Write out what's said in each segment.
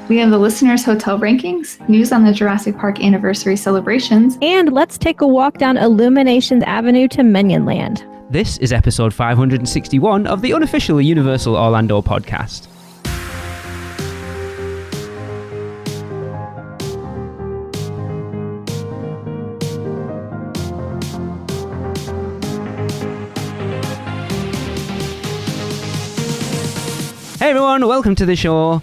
We have the listeners' hotel rankings, news on the Jurassic Park anniversary celebrations, and let's take a walk down Illuminations Avenue to Minion Land. This is episode 561 of the Unofficial Universal Orlando Podcast. Hey everyone, welcome to the show.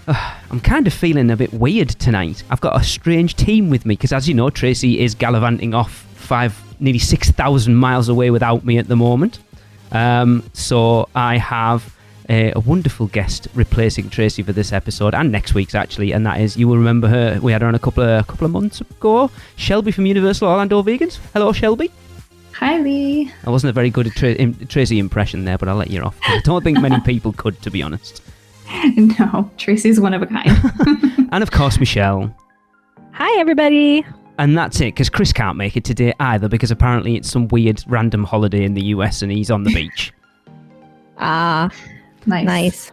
I'm kind of feeling a bit weird tonight. I've got a strange team with me because, as you know, Tracy is gallivanting off nearly 6,000 miles away without me at the moment. So I have a wonderful guest replacing Tracy for this episode and next week's actually, and that is, you will remember her. We had her on a couple of months ago. Shelby from Universal Orlando Vegans. Hello, Shelby. Hi, Lee. I wasn't a very good Tracy impression there, but I'll let you off. I don't think many people could, to be honest. No, Tracy's one of a kind. And of course, Michelle. Hi, everybody. And that's it, because Chris can't make it today either, because apparently it's some weird random holiday in the US and he's on the beach. Nice.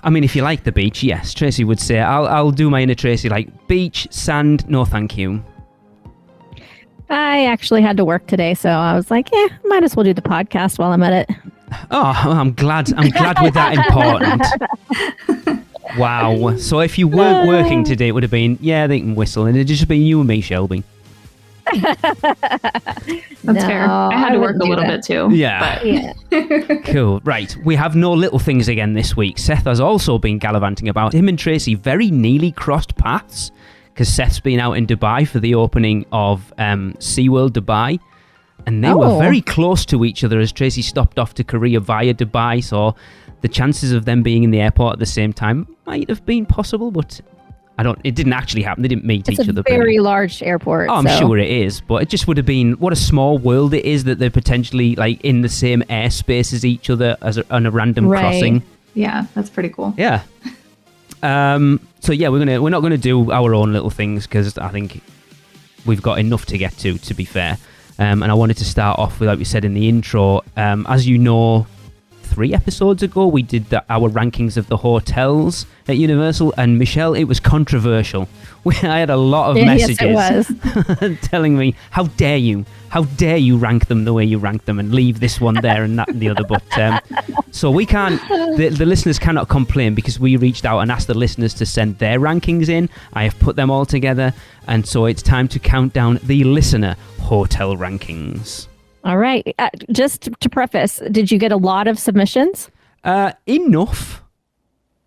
I mean, if you like the beach, yes, Tracy would say, I'll do my inner Tracy, like, beach, sand, no thank you. I actually had to work today, so I was like, might as well do the podcast while I'm at it. Oh, I'm glad with that important. Wow. So if you weren't working today, it would have been, they can whistle, and it'd just be you and me, Shelby. That's fair. I had to work a little bit too. Yeah. Cool. Right. We have no little things again this week. Seth has also been gallivanting about. Him and Tracy very nearly crossed paths because Seth's been out in Dubai for the opening of SeaWorld Dubai. And they were very close to each other as Tracy stopped off to Korea via Dubai. So the chances of them being in the airport at the same time might have been possible, but it didn't actually happen. They didn't meet each other. It's a very large airport. Oh, I'm sure it is, but it just would have been, what a small world it is that they're potentially like in the same airspace as each other on a random crossing. Yeah, that's pretty cool. Yeah. So yeah, we're not gonna do our own little things because I think we've got enough to get to be fair. And I wanted to start off with, like we said in the intro, as you know, 3 episodes ago, we did our rankings of the hotels at Universal, and Michelle, it was controversial. I had a lot of messages yes, it was. telling me, how dare you rank them the way you rank them and leave this one there and that and the other. But so we can't, the listeners cannot complain because we reached out and asked the listeners to send their rankings in. I have put them all together, and so it's time to count down the listener hotel rankings. All right. Just to preface, did you get a lot of submissions? Enough.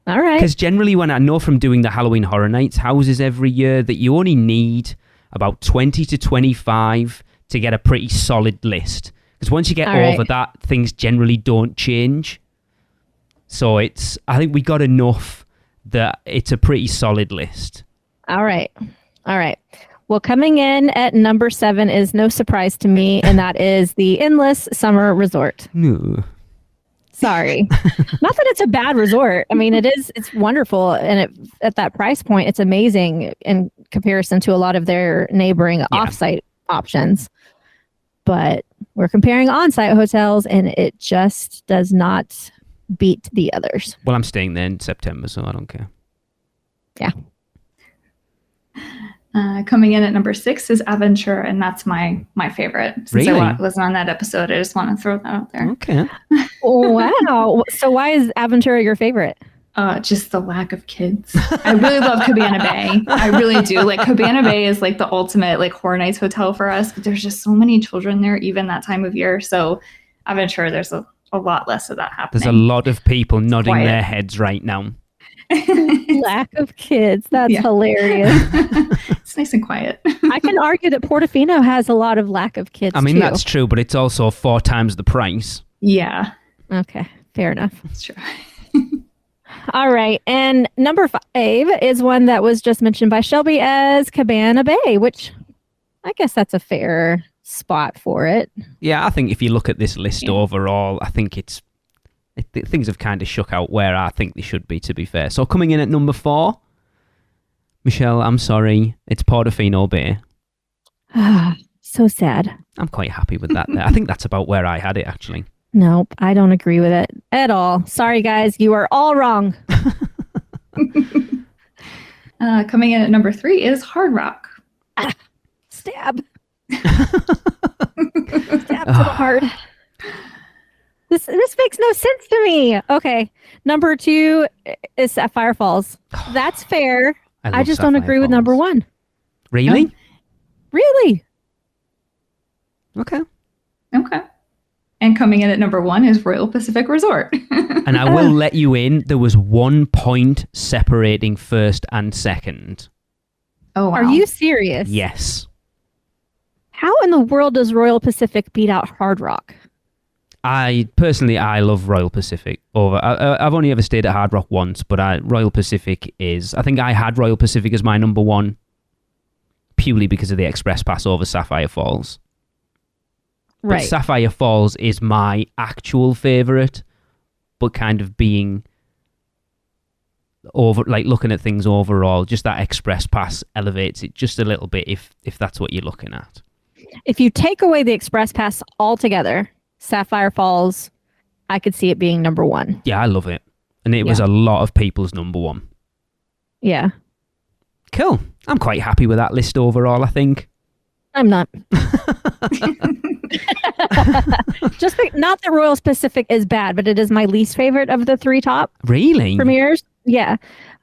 All right. Because generally when I know from doing the Halloween Horror Nights houses every year that you only need about 20 to 25 to get a pretty solid list. Because once you get over that, things generally don't change. So I think we got enough that it's a pretty solid list. All right. Well, coming in at number 7 is no surprise to me, and that is the Endless Summer Resort. No. Sorry. Not that it's a bad resort. I mean, it's wonderful, and at that price point, it's amazing in comparison to a lot of their neighboring off-site options. But we're comparing on-site hotels, and it just does not beat the others. Well, I'm staying there in September, so I don't care. Yeah. Coming in at number 6 is Aventura, and that's my favorite. Since really? I wasn't on that episode, I just want to throw that out there. Okay. Wow. So why is Aventura your favorite? Just the lack of kids. I really love Cabana Bay. I really do. Like, Cabana Bay is like the ultimate like Horror Nights hotel for us, but there's just so many children there, even that time of year. So Aventura, there's a lot less of that happening. There's a lot of people nodding their heads right now. Lack of kids. That's hilarious. It's nice and quiet. I can argue that Portofino has a lot of lack of kids. I mean, too. That's true, but it's also 4 times the price. Yeah. Okay. Fair enough. That's true. All right. And number 5 is one that was just mentioned by Shelby as Cabana Bay, which I guess that's a fair spot for it. Yeah, I think if you look at this list overall, I think things have kind of shook out where I think they should be, to be fair. So coming in at number 4, Michelle, I'm sorry, it's Portofino Bay. So sad. I'm quite happy with that there. I think that's about where I had it, actually. Nope, I don't agree with it at all. Sorry, guys, you are all wrong. Coming in at number 3 is Hard Rock. Stab. Stab to the heart. This makes no sense to me. Okay. Number 2 is Sapphire Falls. That's fair. I just don't agree with number 1. Really? Really? Okay. Okay. And coming in at number 1 is Royal Pacific Resort. And I will let you in, there was 1 point separating first and second. Oh, wow. Are you serious? Yes. How in the world does Royal Pacific beat out Hard Rock? I love Royal Pacific. I've only ever stayed at Hard Rock once, but Royal Pacific is... I think I had Royal Pacific as my number 1 purely because of the express pass over Sapphire Falls. Right. But Sapphire Falls is my actual favourite, but kind of being over, like looking at things overall, just that express pass elevates it just a little bit if that's what you're looking at. If you take away the express pass altogether, Sapphire Falls, I could see it being number 1. Yeah, I love it. And it was a lot of people's number 1. Yeah. Cool. I'm quite happy with that list overall, I think. I'm not. Not that Royal Pacific is bad, but it is my least favorite of the 3 top Really? premieres. Yeah.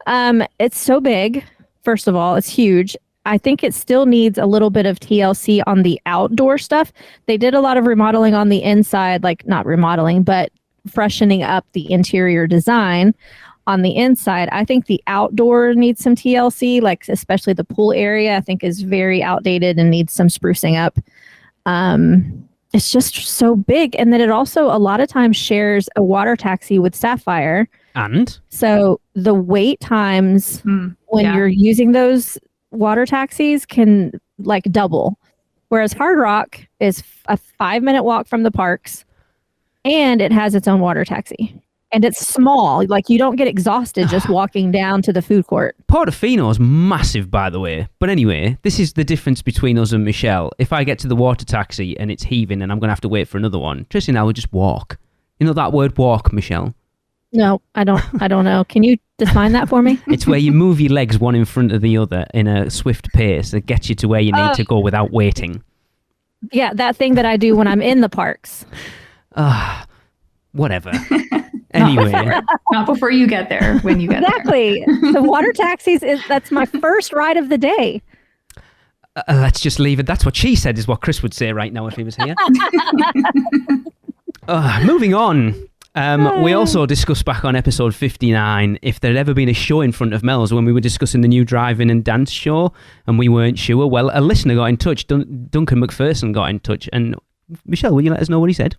It's so big. First of all, it's huge. I think it still needs a little bit of TLC on the outdoor stuff. They did a lot of remodeling on the inside, like not remodeling, but freshening up the interior design on the inside. I think the outdoor needs some TLC, like especially the pool area, I think is very outdated and needs some sprucing up. It's just so big. And then it also a lot of times shares a water taxi with Sapphire. And? So the wait times when you're using those water taxis can like double. Whereas Hard Rock is a 5-minute walk from the parks and it has its own water taxi. And it's small. Like you don't get exhausted just walking down to the food court. Portofino is massive, by the way. But anyway, this is the difference between us and Michelle. If I get to the water taxi and it's heaving and I'm going to have to wait for another one, Tracy and I will just walk. You know that word walk, Michelle? No, I don't know. Can you define that for me? It's where you move your legs one in front of the other in a swift pace that gets you to where you need to go without waiting. Yeah, that thing that I do when I'm in the parks. Whatever. Anyway. Not before you get there, when you get exactly. The water taxis, that's my first ride of the day. Let's just leave it. That's what she said is what Chris would say right now if he was here. Moving on. We also discussed back on episode 59 if there had ever been a show in front of Mel's when we were discussing the new drive-in and dance show and we weren't sure. Well, a listener got in touch. Duncan McPherson got in touch. And Michelle, will you let us know what he said?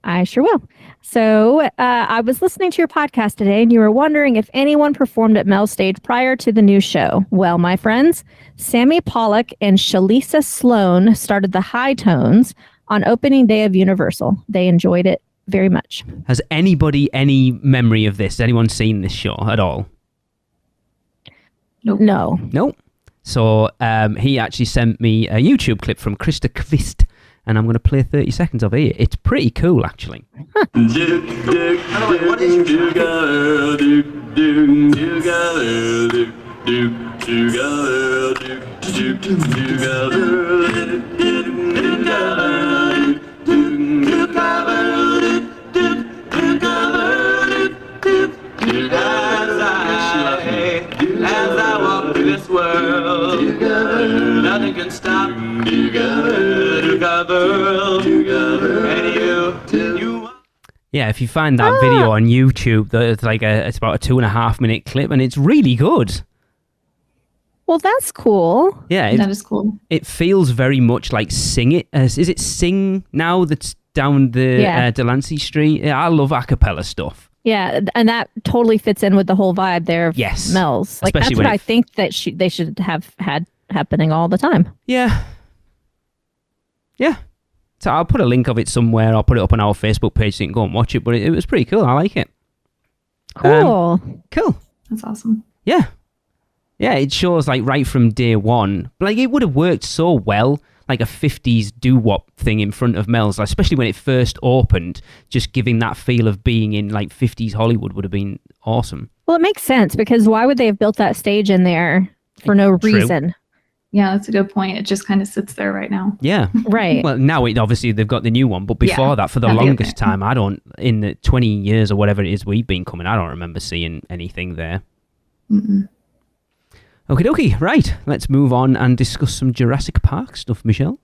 I sure will. So I was listening to your podcast today and you were wondering if anyone performed at Mel's stage prior to the new show. Well, my friends, Sammy Pollock and Shalisa Sloan started the high tones on opening day of Universal. They enjoyed it very much. Has anybody any memory of this? Has anyone seen this show at all? Nope. No. Nope. So he actually sent me a YouTube clip from Krista Kvist, and I'm going to play 30 seconds of it. It's pretty cool, actually. What is as I walk through this world, nothing can stop Yeah, if you find that video on YouTube, it's about a 2.5 minute clip, and it's really good. Well, that's cool. Yeah, that is cool. It feels very much like Sing It. Is it Sing Now that's down the Delancey Street? Yeah, I love a cappella stuff. Yeah, and that totally fits in with the whole vibe there of Mel's. Like especially that's what I think that they should have had happening all the time. Yeah. Yeah. So I'll put a link of it somewhere. I'll put it up on our Facebook page so you can go and watch it. But it was pretty cool. I like it. Cool. Cool. That's awesome. Yeah. Yeah, it shows like right from day one. Like it would have worked so well, like a 50s doo-wop thing in front of Mel's, especially when it first opened. Just giving that feel of being in like 50s Hollywood would have been awesome. Well, it makes sense because why would they have built that stage in there for no True. reason? Yeah, that's a good point. It just kind of sits there right now. Yeah. Right. Well, now obviously they've got the new one, but before that, for the longest time, in the 20 years or whatever it is we've been coming, I don't remember seeing anything there. Mm-mm. Okie dokie, right. Let's move on and discuss some Jurassic Park stuff, Michelle.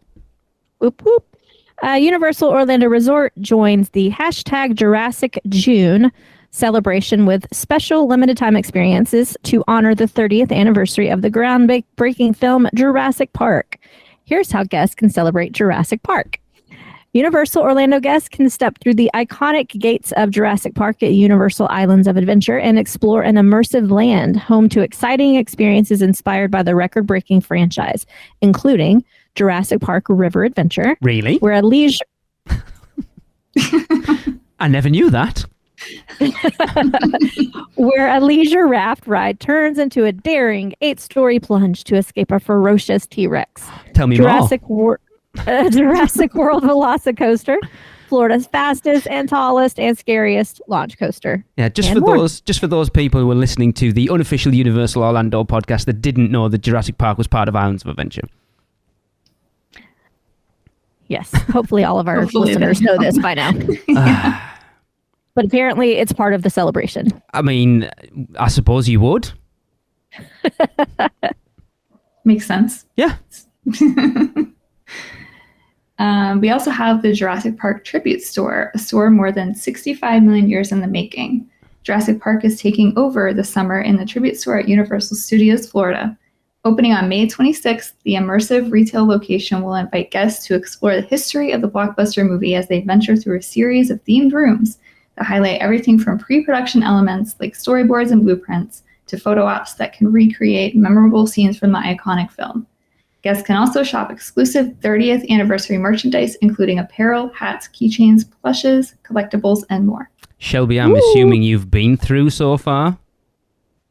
Whoop, whoop. Universal Orlando Resort joins the hashtag Jurassic June celebration with special limited time experiences to honor the 30th anniversary of the groundbreaking film Jurassic Park. Here's how guests can celebrate Jurassic Park. Universal Orlando guests can step through the iconic gates of Jurassic Park at Universal Islands of Adventure and explore an immersive land home to exciting experiences inspired by the record-breaking franchise, including Jurassic Park River Adventure. Really? Where a leisure... I never knew that. Where a leisure raft ride turns into a daring 8-story plunge to escape a ferocious T-Rex. Tell me Jurassic more. Jurassic World Velocicoaster, Florida's fastest and tallest and scariest launch coaster. Yeah, just for those people who are listening to the Unofficial Universal Orlando Podcast that didn't know that Jurassic Park was part of Islands of Adventure. Yes, hopefully all of our listeners know this by now. But apparently it's part of the celebration. I mean, I suppose you would. Makes sense. Yeah. We also have the Jurassic Park Tribute Store, a store more than 65 million years in the making. Jurassic Park is taking over this summer in the Tribute Store at Universal Studios Florida. Opening on May 26th, the immersive retail location will invite guests to explore the history of the blockbuster movie as they venture through a series of themed rooms that highlight everything from pre-production elements like storyboards and blueprints to photo ops that can recreate memorable scenes from the iconic film. Guests can also shop exclusive 30th anniversary merchandise, including apparel, hats, keychains, plushes, collectibles, and more. Shelby, I'm assuming you've been through so far?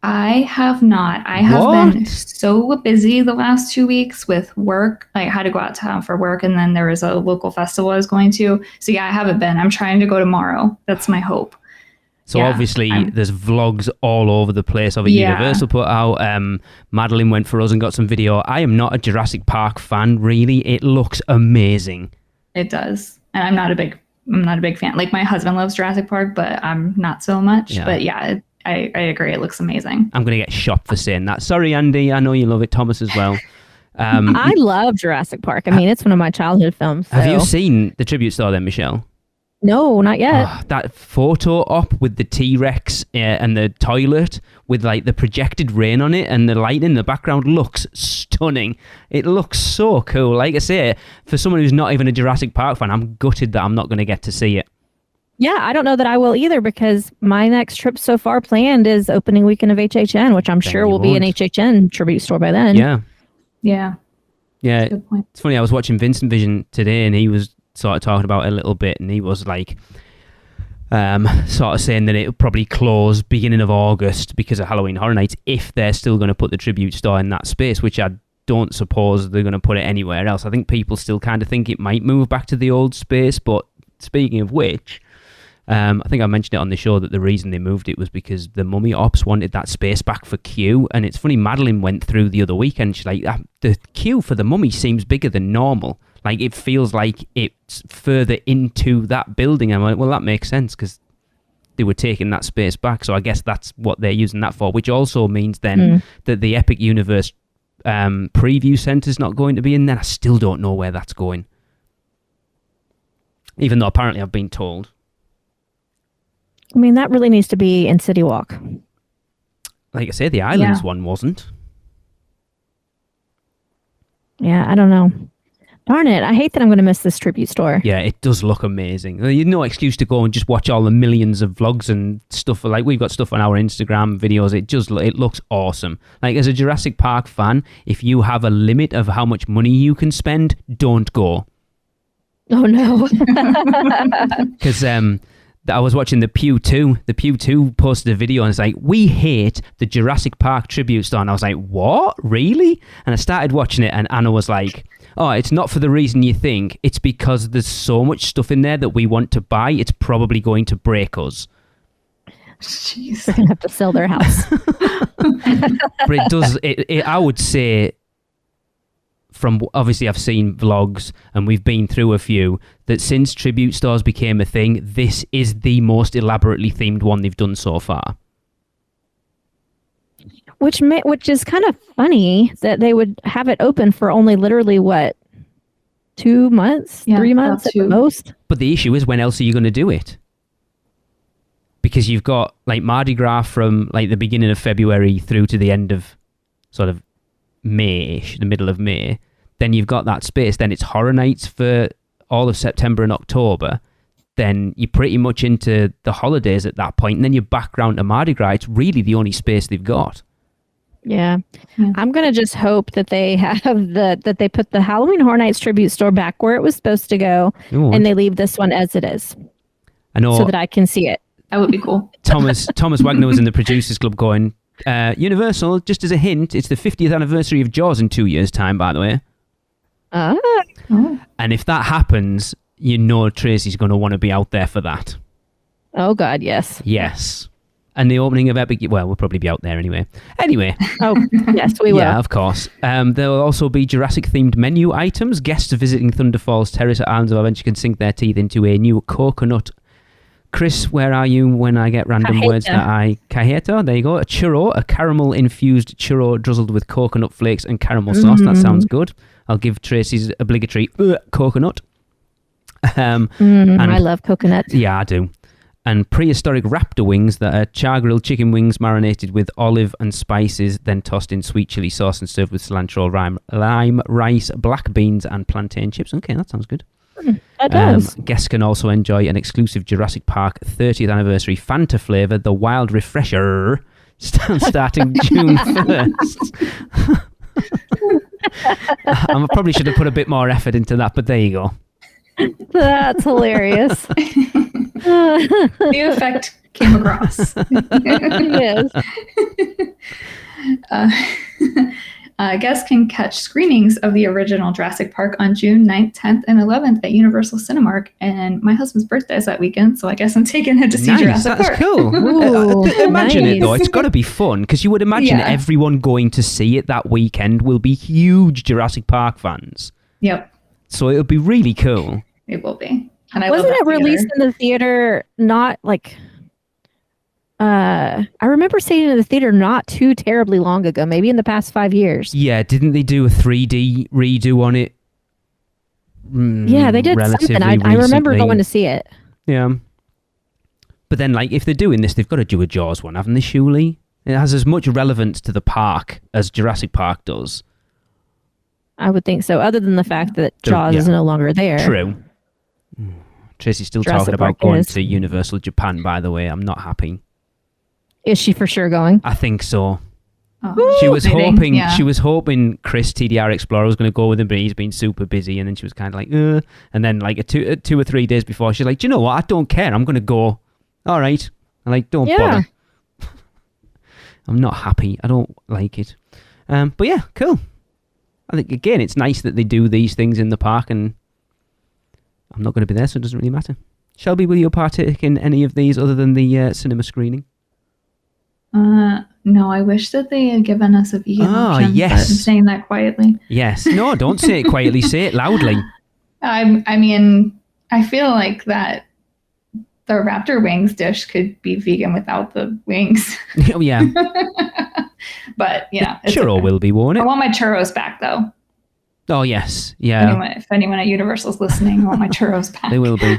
I have not. I have been so busy the last 2 weeks with work. I had to go out of town for work, and then there was a local festival I was going to. So yeah, I haven't been. I'm trying to go tomorrow. That's my hope. So obviously there's vlogs all over the place of it. Universal put out. Madeline went for us and got some video. I am not a Jurassic Park fan, really. It looks amazing. It does. And I'm not a big fan. Like, my husband loves Jurassic Park, but I'm not so much. Yeah. But yeah, I agree. It looks amazing. I'm going to get shot for saying that. Sorry, Andy. I know you love it. Thomas as well. I love Jurassic Park. I mean, it's one of my childhood films. So. Have you seen the tribute store then, Michelle? No, not yet. Oh, that photo op with the T-Rex and the toilet with like the projected rain on it and the light in the background looks stunning. It looks so cool. Like I say, for someone who's not even a Jurassic Park fan, I'm gutted that I'm not going to get to see it. Yeah, I don't know that I will either because my next trip so far planned is opening weekend of HHN, which I'm sure will be an HHN tribute store by then. Yeah. Yeah. Good point. It's funny, I was watching Vincent Vision today and he was sort of talking about it a little bit, and he was like sort of saying that it'll probably close beginning of August because of Halloween Horror Nights if they're still going to put the tribute store in that space, which I don't suppose they're going to put it anywhere else. I think people still kind of think it might move back to the old space, but speaking of which, I think I mentioned it on the show that the reason they moved it was because the Mummy Ops wanted that space back for queue, and it's funny, Madeline went through the other weekend, she's like, the queue for the Mummy seems bigger than normal. Like, it feels like it's further into that building. I'm like, well, that makes sense because they were taking that space back. So I guess that's what they're using that for, which also means then that the Epic Universe preview centre's not going to be in there. I still don't know where that's going. Even though apparently I've been told. I mean, that really needs to be in City Walk. Like I say, the Islands one wasn't. Yeah, I don't know. Darn it, I hate that I'm going to miss this tribute store. Yeah, it does look amazing. You've no excuse to go and just watch all the millions of vlogs and stuff. Like, we've got stuff on our Instagram videos. It looks awesome. Like, as a Jurassic Park fan, if you have a limit of how much money you can spend, don't go. Oh, no. Because I was watching the Pew 2. The Pew 2 posted a video and it's like, we hate the Jurassic Park tribute store. And I was like, what? Really? And I started watching it and Anna was like, oh, it's not for the reason you think. It's because there's so much stuff in there that we want to buy. It's probably going to break us. Jeez. They're gonna have to sell their house. But it does. I would say, from obviously I've seen vlogs and we've been through a few, that since tribute stores became a thing, this is the most elaborately themed one they've done so far. Which is kind of funny that they would have it open for only literally what, 2 months, Yeah, 3 months about at the 2. most. But the issue is, when else are you going to do it? Because you've got like Mardi Gras from like the beginning of February through to the end of sort of May-ish, the middle of May. Then you've got that space. Then it's Horror Nights for all of September and October. Then you're pretty much into the holidays at that point. And then you're back round to Mardi Gras. It's really the only space they've got. Yeah. I'm gonna just hope that they have that they put the Halloween Horror Nights tribute store back where it was supposed to go, and they leave this one as it is, I know, so that I can see it. That would be cool. Thomas Wagner was in the Producers Club going, Universal, just as a hint, it's the 50th anniversary of Jaws in 2 years' time, by the way. Oh. And if that happens, you know Tracy's going to want to be out there for that. Oh God, yes. Yes. And the opening of Epic... Well, we'll probably be out there anyway. Oh, yes, we will. Yeah, of course. There will also be Jurassic-themed menu items. Guests visiting Thunder Falls Terrace at Islands of Adventure can sink their teeth into a new coconut. Chris, where are you when I get random words that I... Cajeta, there you go. A churro, a caramel-infused churro drizzled with coconut flakes and caramel sauce. That sounds good. I'll give Tracy's obligatory coconut. I love coconut. Yeah, I do. And prehistoric raptor wings that are char-grilled chicken wings marinated with olive and spices, then tossed in sweet chili sauce and served with cilantro, lime, rice, black beans, and plantain chips. Okay, that sounds good. That does. Guests can also enjoy an exclusive Jurassic Park 30th anniversary Fanta flavour, the Wild Refresher, starting June 1st. I probably should have put a bit more effort into that, but there you go. That's hilarious. The effect came across. Yes. Guests can catch screenings of the original Jurassic Park on June 9th, 10th, and 11th at Universal Cinemark. And my husband's birthday is that weekend, so I guess I'm taking him to see Jurassic That's Park. cool. Ooh, Imagine it, though. nice. It's got to be fun, because you would imagine everyone going to see it that weekend will be huge Jurassic Park fans. Yep, So it'll be really cool. it will be. And I Wasn't love it that released theater. in the theater not like I remember seeing it in the theater not too terribly long ago, maybe in the past 5 years. Yeah, didn't they do a 3D redo on it? Yeah, they did something. I remember recently. going to see it. Yeah. But then, like, if they're doing this, they've got to do a Jaws one, haven't they, surely? It has as much relevance to the park as Jurassic Park does. I would think so, other than the fact that Jaws is no longer there. True. Tracy's still Jurassic talking about Park going is. to Universal Japan, by the way. I'm not happy. Is she for sure going? I think so. Oh, She was exciting. hoping Yeah. she was hoping Chris TDR Explorer was going to go with him, but he's been super busy. And then she was kind of like, and then like two or 3 days before, she's like, do you know what? I don't care. I'm going to go. All right. I'm like, don't bother. I'm not happy. I don't like it. But yeah, cool. I think again, it's nice that they do these things in the park, and I'm not going to be there, so it doesn't really matter. Shelby, will you partake in any of these other than the cinema screening? No, I wish that they had given us a vegan option. yes. But I'm saying that quietly. Yes. No, don't say it quietly. Say it loudly. I mean, I feel like that the Raptor Wings dish could be vegan without the wings. Oh, yeah. But, yeah. it's Churro okay. will be, won't I it? want my churros back, though. Oh, yes. Yeah. If anyone at Universal's listening, I want my churros back. They will be.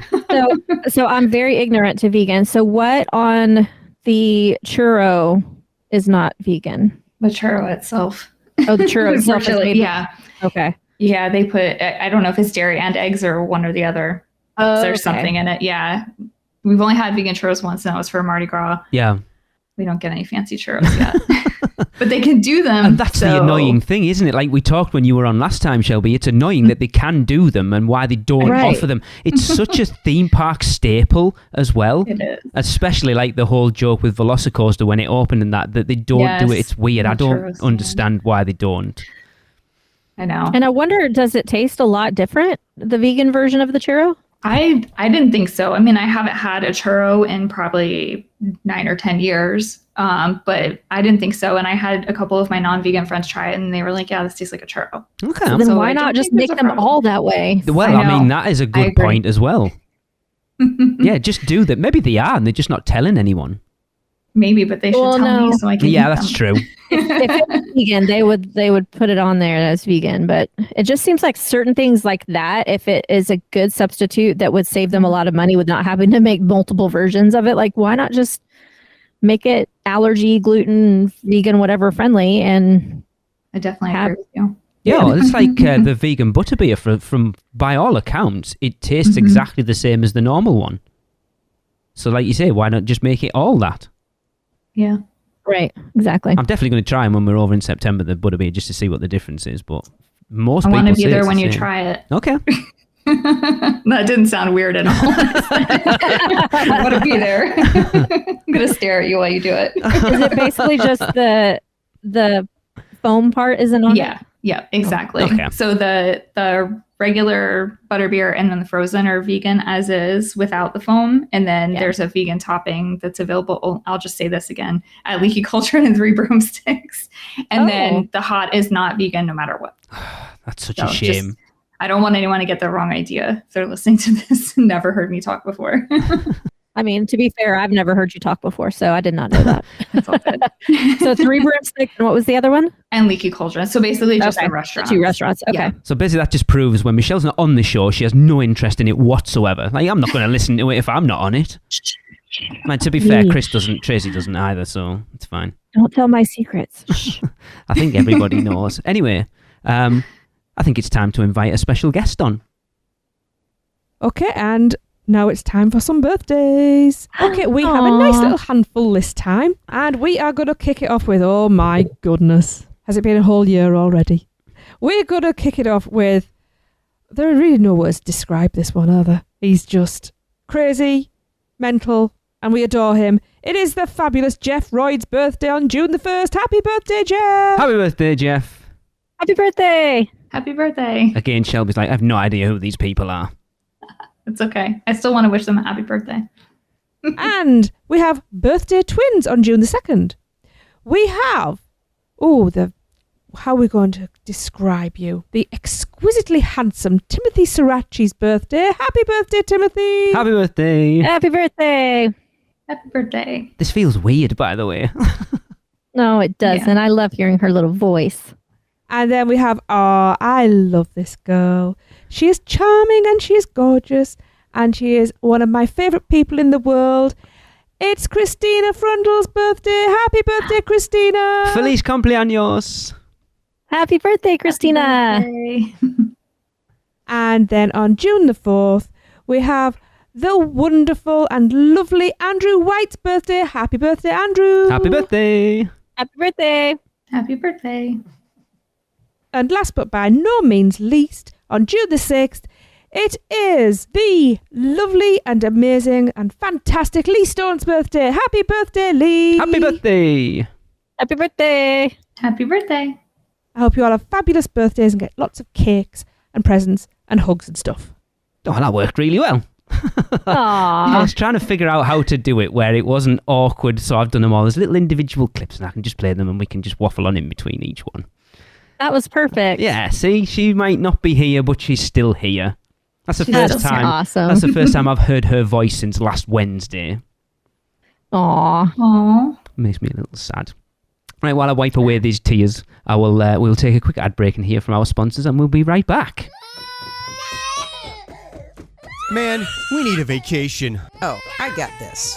So I'm very ignorant to vegan. So what on the churro is not vegan? The churro itself. Oh, the churro itself is Unfortunately, made- yeah. Okay. Yeah, they put, I don't know if it's dairy and eggs or one or the other. Oh, There's something in it. Yeah. We've only had vegan churros once, and that was for Mardi Gras. Yeah. We don't get any fancy churros yet. But they can do them. And that's the annoying thing, isn't it? Like we talked when you were on last time, Shelby. It's annoying that they can do them and why they don't Right. offer them. It's such a theme park staple as well. It is. Especially like the whole joke with Velocicoaster when it opened and that they don't do it. Yes. It's weird. I The don't churros, understand why they don't. I know. And I wonder, does it taste a lot different, the vegan version of the churro? I didn't think so. I mean, I haven't had a churro in probably 9 or 10 years, but I didn't think so. And I had a couple of my non-vegan friends try it, and they were like, yeah, this tastes like a churro. Okay. So then So why I not don't just think there's make a them problem. all that way? Well, I I mean, know. that is a I good agree. point as well. Yeah, just do that. Maybe they are, and they're just not telling anyone. Maybe, but they should Well, tell me no. so I can Yeah, eat that's them. true. If it was vegan, they would put it on there as vegan, but it just seems like certain things like that, if it is a good substitute that would save them a lot of money with not having to make multiple versions of it, like why not just make it allergy, gluten, vegan, whatever friendly, and I definitely Have- agree with you. Yeah, it's like the vegan butterbeer. From by all accounts, it tastes exactly the same as the normal one. So, like you say, why not just make it all that? Yeah. right, exactly. I'm definitely going to try them when we're over in September, the butterbeer, just to see what the difference is. But most I people want to be say there it's when the you same. try it. Okay. That didn't sound weird at all. I want to be there. I'm going to stare at you while you do it. Is it basically just the foam part isn't on? Yeah. Yeah, exactly. Okay. So the regular butterbeer and then the frozen are vegan as is without the foam. And then there's a vegan topping that's available. I'll just say this again at Leaky Cauldron and Three Broomsticks. And then the hot is not vegan no matter what. That's such So a shame. I don't want anyone to get the wrong idea if they're listening to this and never heard me talk before. I mean, to be fair, I've never heard you talk before, so I did not know that. That's all good. So 3 broomsticks, and what was the other one? And Leaky Cauldron. So basically just Okay. the restaurant. 2 restaurants. Okay. Yeah. So basically, that just proves when Michelle's not on the show, she has no interest in it whatsoever. Like, I'm not going to listen to it if I'm not on it. I mean, to be fair, Tracy doesn't either, so it's fine. Don't tell my secrets. I think everybody knows. Anyway, I think it's time to invite a special guest on. Okay, and now it's time for some birthdays. Okay, we have a nice little handful this time, and we are going to kick it off with, oh my goodness, has it been a whole year already? We're going to kick it off with, there are really no words to describe this one, are there? He's just crazy, mental, and we adore him. It is the fabulous Jeff Royd's birthday on June the 1st. Happy birthday, Jeff! Happy birthday, Jeff. Happy birthday. Happy birthday. Again, Shelby's like, I have no idea who these people are. It's okay. I still want to wish them a happy birthday. And we have birthday twins on June the 2nd. We have, how are we going to describe you? The exquisitely handsome Timothy Sirachi's birthday. Happy birthday, Timothy! Happy birthday. Happy birthday. Happy birthday. This feels weird, by the way. No, it doesn't. I love hearing her little voice. And then we have, I love this girl. She is charming and she is gorgeous. And she is one of my favourite people in the world. It's Christina Frundle's birthday. Happy birthday, Christina! Feliz cumpleaños. Happy birthday, Christina. Happy birthday. And then on June the 4th, we have the wonderful and lovely Andrew White's birthday. Happy birthday, Andrew! Happy birthday. Happy birthday. Happy birthday. And last but by no means least, on June the 6th, it is the lovely and amazing and fantastic Lee Stone's birthday. Happy birthday, Lee! Happy birthday. Happy birthday. Happy birthday. I hope you all have fabulous birthdays and get lots of cakes and presents and hugs and stuff. Oh, that worked really well. I Aww. was trying to figure out how to do it where it wasn't awkward, so I've done them all as little individual clips and I can just play them and we can just waffle on in between each one. That was perfect. Yeah, see, she might not be here, but she's still here. That's the That's first time. awesome. That's the first time I've heard her voice since last Wednesday. Aw. Aww. Makes me a little sad. Right, while I wipe away these tears, I will we'll take a quick ad break and hear from our sponsors, and we'll be right back. Man, we need a vacation. Oh, I got this.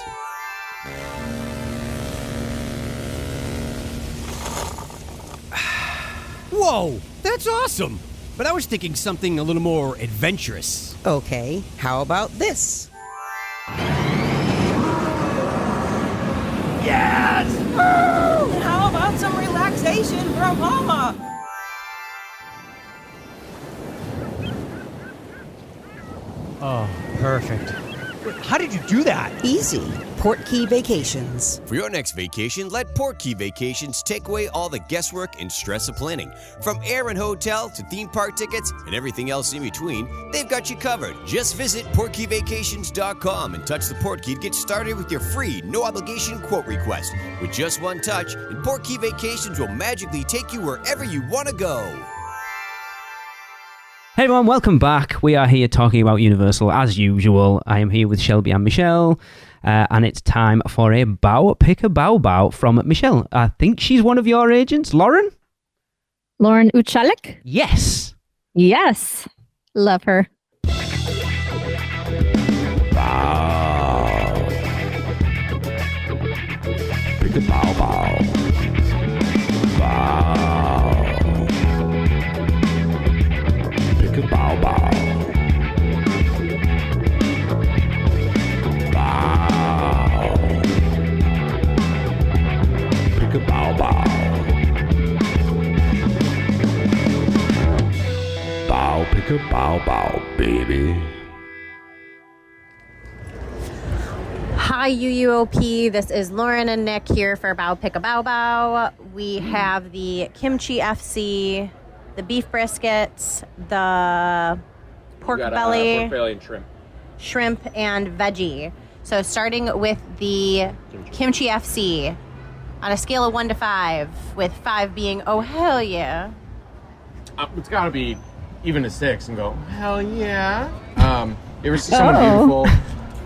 Whoa, that's awesome! But I was thinking something a little more adventurous. Okay, how about this? Yes! How about some relaxation from Mama? Oh, perfect. How did you do that? Easy. PortKey Vacations. For your next vacation, let PortKey Vacations take away all the guesswork and stress of planning. From air and hotel to theme park tickets and everything else in between, they've got you covered. Just visit PortKeyVacations.com and touch the PortKey to get started with your free, no-obligation quote request. With just one touch, and PortKey Vacations will magically take you wherever you want to go. Hey everyone, welcome back. We are here talking about Universal as usual. I am here with Shelby and Michelle, and it's time for a pick a bow from Michelle. I think she's one of your agents, Lauren? Lauren Uchalik? Yes. Yes. Love her. Bow. Pick a bow. Bow. Pick a bow. Bow. Pick a bow. Bow. Pick a bow, baby. Hi UUOP, this is Lauren and Nick here for Bow Pick a Bow. We have the kimchi FC, the beef briskets, the pork belly, and shrimp and veggie. So starting with the kimchi FC, on a scale of 1 to 5, with 5 being, oh hell yeah. It's got to be even a 6 and go, hell yeah. You ever see someone beautiful,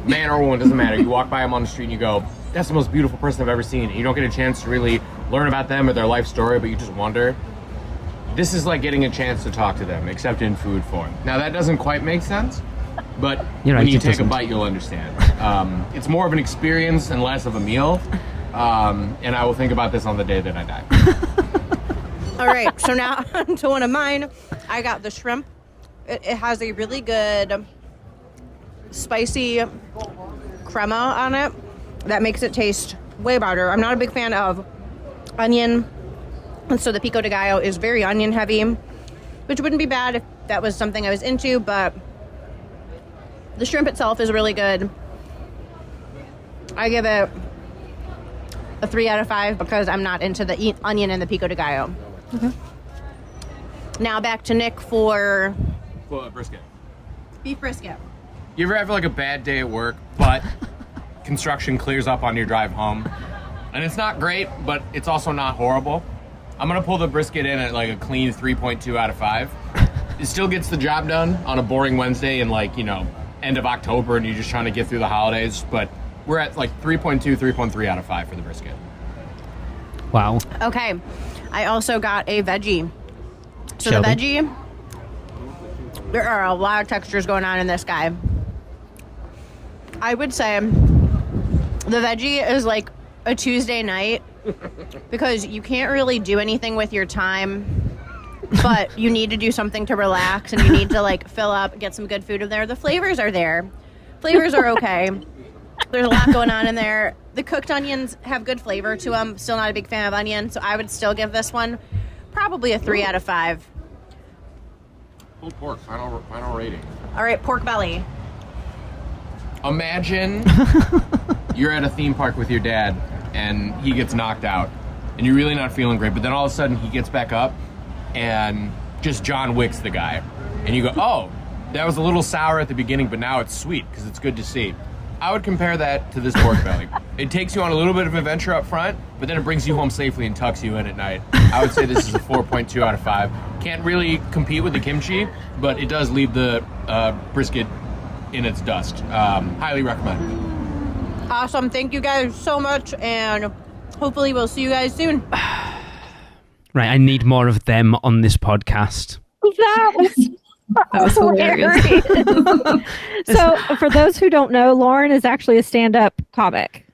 man or woman, doesn't matter. You walk by them on the street and you go, that's the most beautiful person I've ever seen. And you don't get a chance to really learn about them or their life story, but you just wonder. This is like getting a chance to talk to them, except in food form. Now that doesn't quite make sense, but when you take a bite, you'll understand. It's more of an experience and less of a meal. And I will think about this on the day that I die. All right, so now to one of mine. I got the shrimp. It has a really good spicy crema on it that makes it taste way better. I'm not a big fan of onion, and so the pico de gallo is very onion heavy, which wouldn't be bad if that was something I was into, but the shrimp itself is really good. I give it a 3 out of 5 because I'm not into the onion and the pico de gallo. Okay. Now back to Nick for brisket. Beef brisket. You ever have like a bad day at work, but construction clears up on your drive home? And it's not great, but it's also not horrible. I'm gonna pull the brisket in at like a clean 3.2 out of 5. It still gets the job done on a boring Wednesday in like, end of October and you're just trying to get through the holidays, but we're at like 3.2, 3.3 out of 5 for the brisket. Wow. Okay. I also got a veggie. So Shelby? the veggie, there are a lot of textures going on in this guy. I would say the veggie is like a Tuesday night because you can't really do anything with your time, but you need to do something to relax and you need to like fill up, get some good food in there. The flavors are there. Flavors are okay. There's a lot going on in there. The cooked onions have good flavor to them. Still not a big fan of onion, so I would still give this one probably a 3 out of 5. Pulled pork, final rating. All right, pork belly. Imagine you're at a theme park with your dad and he gets knocked out and you're really not feeling great, but then all of a sudden he gets back up and just John Wicks the guy. And you go, oh, that was a little sour at the beginning, but now it's sweet because it's good to see. I would compare that to this pork belly. It takes you on a little bit of adventure up front, but then it brings you home safely and tucks you in at night. I would say this is a 4.2 out of 5. Can't really compete with the kimchi, but it does leave the brisket in its dust. Highly recommend. Awesome. Thank you guys so much, and hopefully we'll see you guys soon. Right, I need more of them on this podcast. That was hilarious. So, for those who don't know, Lauren is actually a stand-up comic.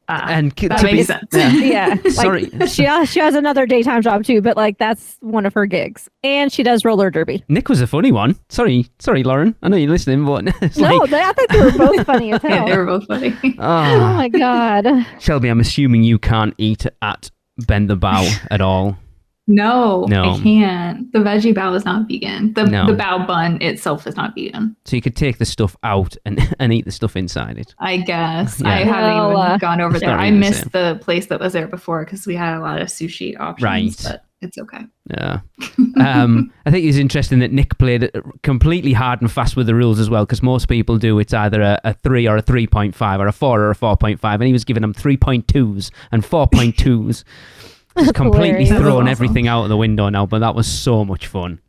And that makes sense. Yeah. Sorry. She has another daytime job too, but like that's one of her gigs. And she does roller derby. Nick was a funny one. Sorry, Lauren. I know you're listening, but it's no, like... I think they were both funny as hell. Yeah, they were both funny. Oh my God. Shelby, I'm assuming you can't eat at Bend the Bow at all. No, No. I can't. The veggie bao is not vegan. The bao bun itself is not vegan. So you could take the stuff out and eat the stuff inside it. I guess. Yeah. I haven't even gone over there. not I really the missed same. the place that was there before because we had a lot of sushi options. Right. But it's okay. Yeah. I think it's interesting that Nick played it completely hard and fast with the rules as well, because most people do it's either a 3 or a 3.5 or a 4 or a 4.5, and he was giving them 3.2s and 4.2s. He's completely thrown everything out of the window now, but that was so much fun.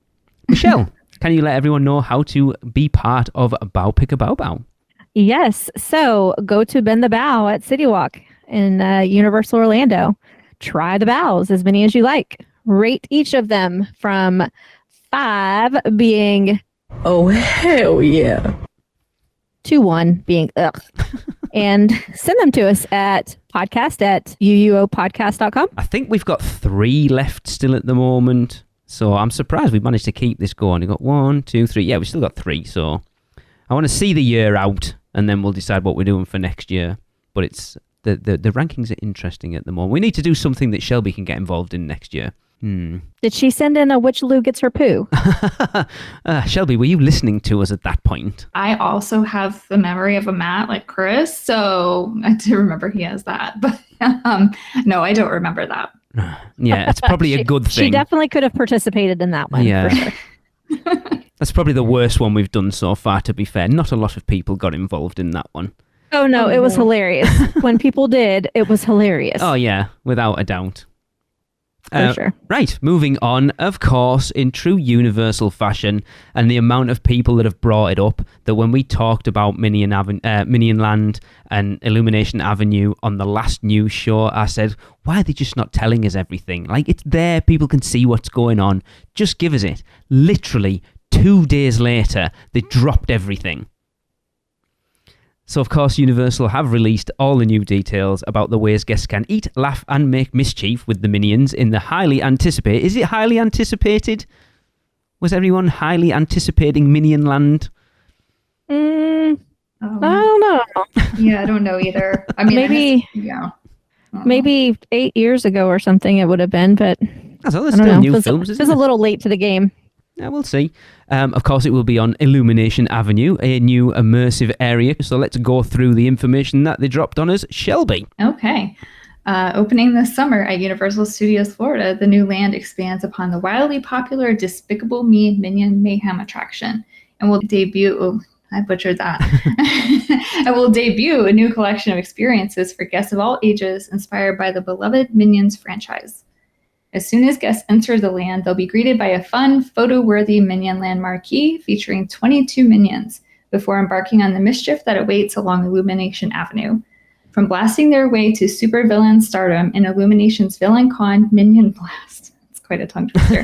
Michelle, can you let everyone know how to be part of Bow Pick a Bow Bow? Yes. So go to Bend the Bow at City Walk in Universal Orlando. Try the bows, as many as you like. Rate each of them from 5 being, oh, hell yeah, to 1 being, ugh. And send them to us at podcast@uuopodcast.com. I think we've got 3 left still at the moment. So I'm surprised we've managed to keep this going. We've got 1, 2, 3. Yeah, we've still got 3. So I want to see the year out, and then we'll decide what we're doing for next year. But it's the rankings are interesting at the moment. We need to do something that Shelby can get involved in next year. Did she send in a which Lou gets her poo? Shelby, were you listening to us at that point? I also have the memory of a Matt like Chris, so I do remember he has that. But no, I don't remember that. Yeah, it's probably a good thing. She definitely could have participated in that one. Yeah. For sure. That's probably the worst one we've done so far, to be fair. Not a lot of people got involved in that one. Oh, no, it was hilarious. When people did, it was hilarious. Oh, yeah, without a doubt. For sure. Right, moving on, of course, in true Universal fashion, and the amount of people that have brought it up, that when we talked about Minion Land and Illumination Avenue on the last news show, I said, why are they just not telling us everything? Like, it's there, people can see what's going on. Just give us it. Literally, 2 days later, they dropped everything. So, of course, Universal have released all the new details about the ways guests can eat, laugh, and make mischief with the Minions in the highly anticipated... Is it highly anticipated? Was everyone highly anticipating Minion Land? I don't know. Yeah, I don't know either. I mean, maybe 8 years ago or something it would have been, but there's still new films, It was a little late to the game. Yeah, we'll see. Of course, it will be on Illumination Avenue, a new immersive area. So let's go through the information that they dropped on us. Shelby. Okay. Opening this summer at Universal Studios Florida, the new land expands upon the wildly popular Despicable Me Minion Mayhem attraction and will debut... Oh, I butchered that. And will debut a new collection of experiences for guests of all ages inspired by the beloved Minions franchise. As soon as guests enter the land, they'll be greeted by a fun, photo-worthy Minion Land marquee featuring 22 minions before embarking on the mischief that awaits along Illumination Avenue. From blasting their way to supervillain stardom in Illumination's Villain Con Minion Blast, it's quite a tongue twister,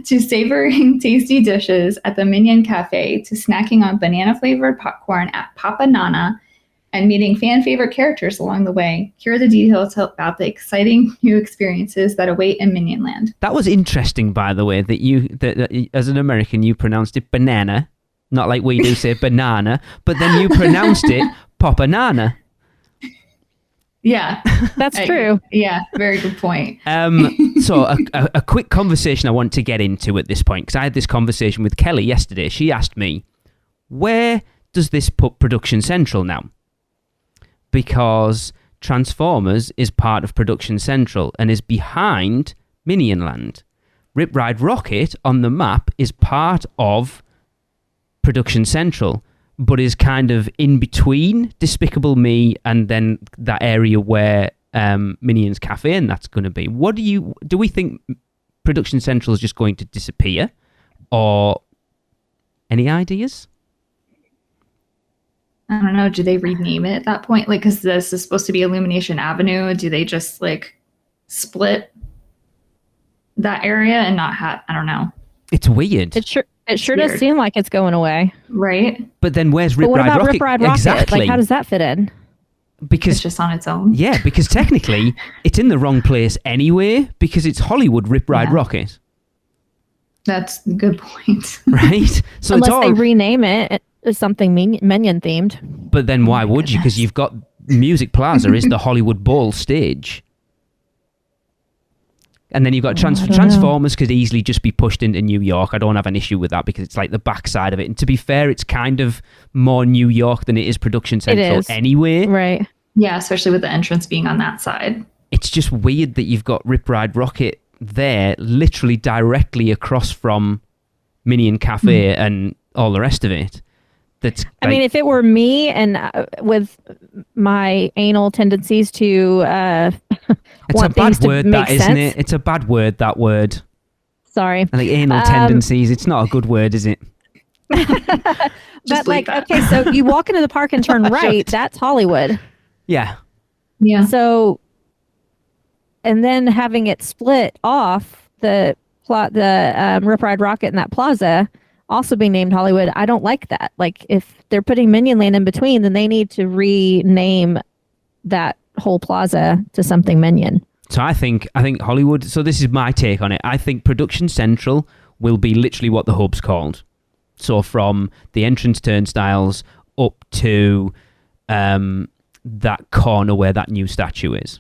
to savoring tasty dishes at the Minion Cafe, to snacking on banana-flavored popcorn at Papa Nana, and meeting fan-favorite characters along the way. Here are the details about the exciting new experiences that await in Minion Land. That was interesting, by the way, that as an American, you pronounced it banana, not like we do say banana, but then you pronounced it Papa Nana. Yeah. That's true. Yeah, very good point. So a quick conversation I want to get into at this point, because I had this conversation with Kelly yesterday. She asked me, where does this put Production Central now? Because Transformers is part of Production Central and is behind Minion Land. Rip Ride Rocket on the map is part of Production Central, but is kind of in between Despicable Me and then that area where Minions Cafe and that's going to be. Do we think Production Central is just going to disappear, or any ideas? I don't know. Do they rename it at that point? Like, because this is supposed to be Illumination Avenue. Do they just like split that area and not have? I don't know. It's weird. It sure does seem like it's going away, right? But then where's Rip Ride Rocket? Rip Ride Rocket? Exactly. Like, how does that fit in? Because it's just on its own. Yeah, because technically it's in the wrong place anyway. Because it's Hollywood Rip Ride Rocket. That's a good point. Right? So unless they rename it as something Minion themed. But then why would you? Because you've got Music Plaza is the Hollywood Bowl stage. And then you've got Transformers could easily just be pushed into New York. I don't have an issue with that because it's like the backside of it. And to be fair, it's kind of more New York than it is Production Central anyway. Right. Yeah, especially with the entrance being on that side. It's just weird that you've got Rip Ride Rockit there, literally directly across from Minion Cafe and all the rest of it. That's I mean, if it were me and with my anal tendencies to it's a bad word, that isn't it? It's a bad word, that word. Sorry. Like anal tendencies. It's not a good word, is it? But like, okay, so you walk into the park and turn right. That's Hollywood. Yeah. Yeah. So, and then having it split off the Rip Ride Rockit and that plaza also being named Hollywood, I don't like that. Like, if they're putting Minion Land in between, then they need to rename that whole plaza to something Minion. So I think Hollywood, so this is my take on it. I think Production Central will be literally what the hub's called. So from the entrance turnstiles up to that corner where that new statue is.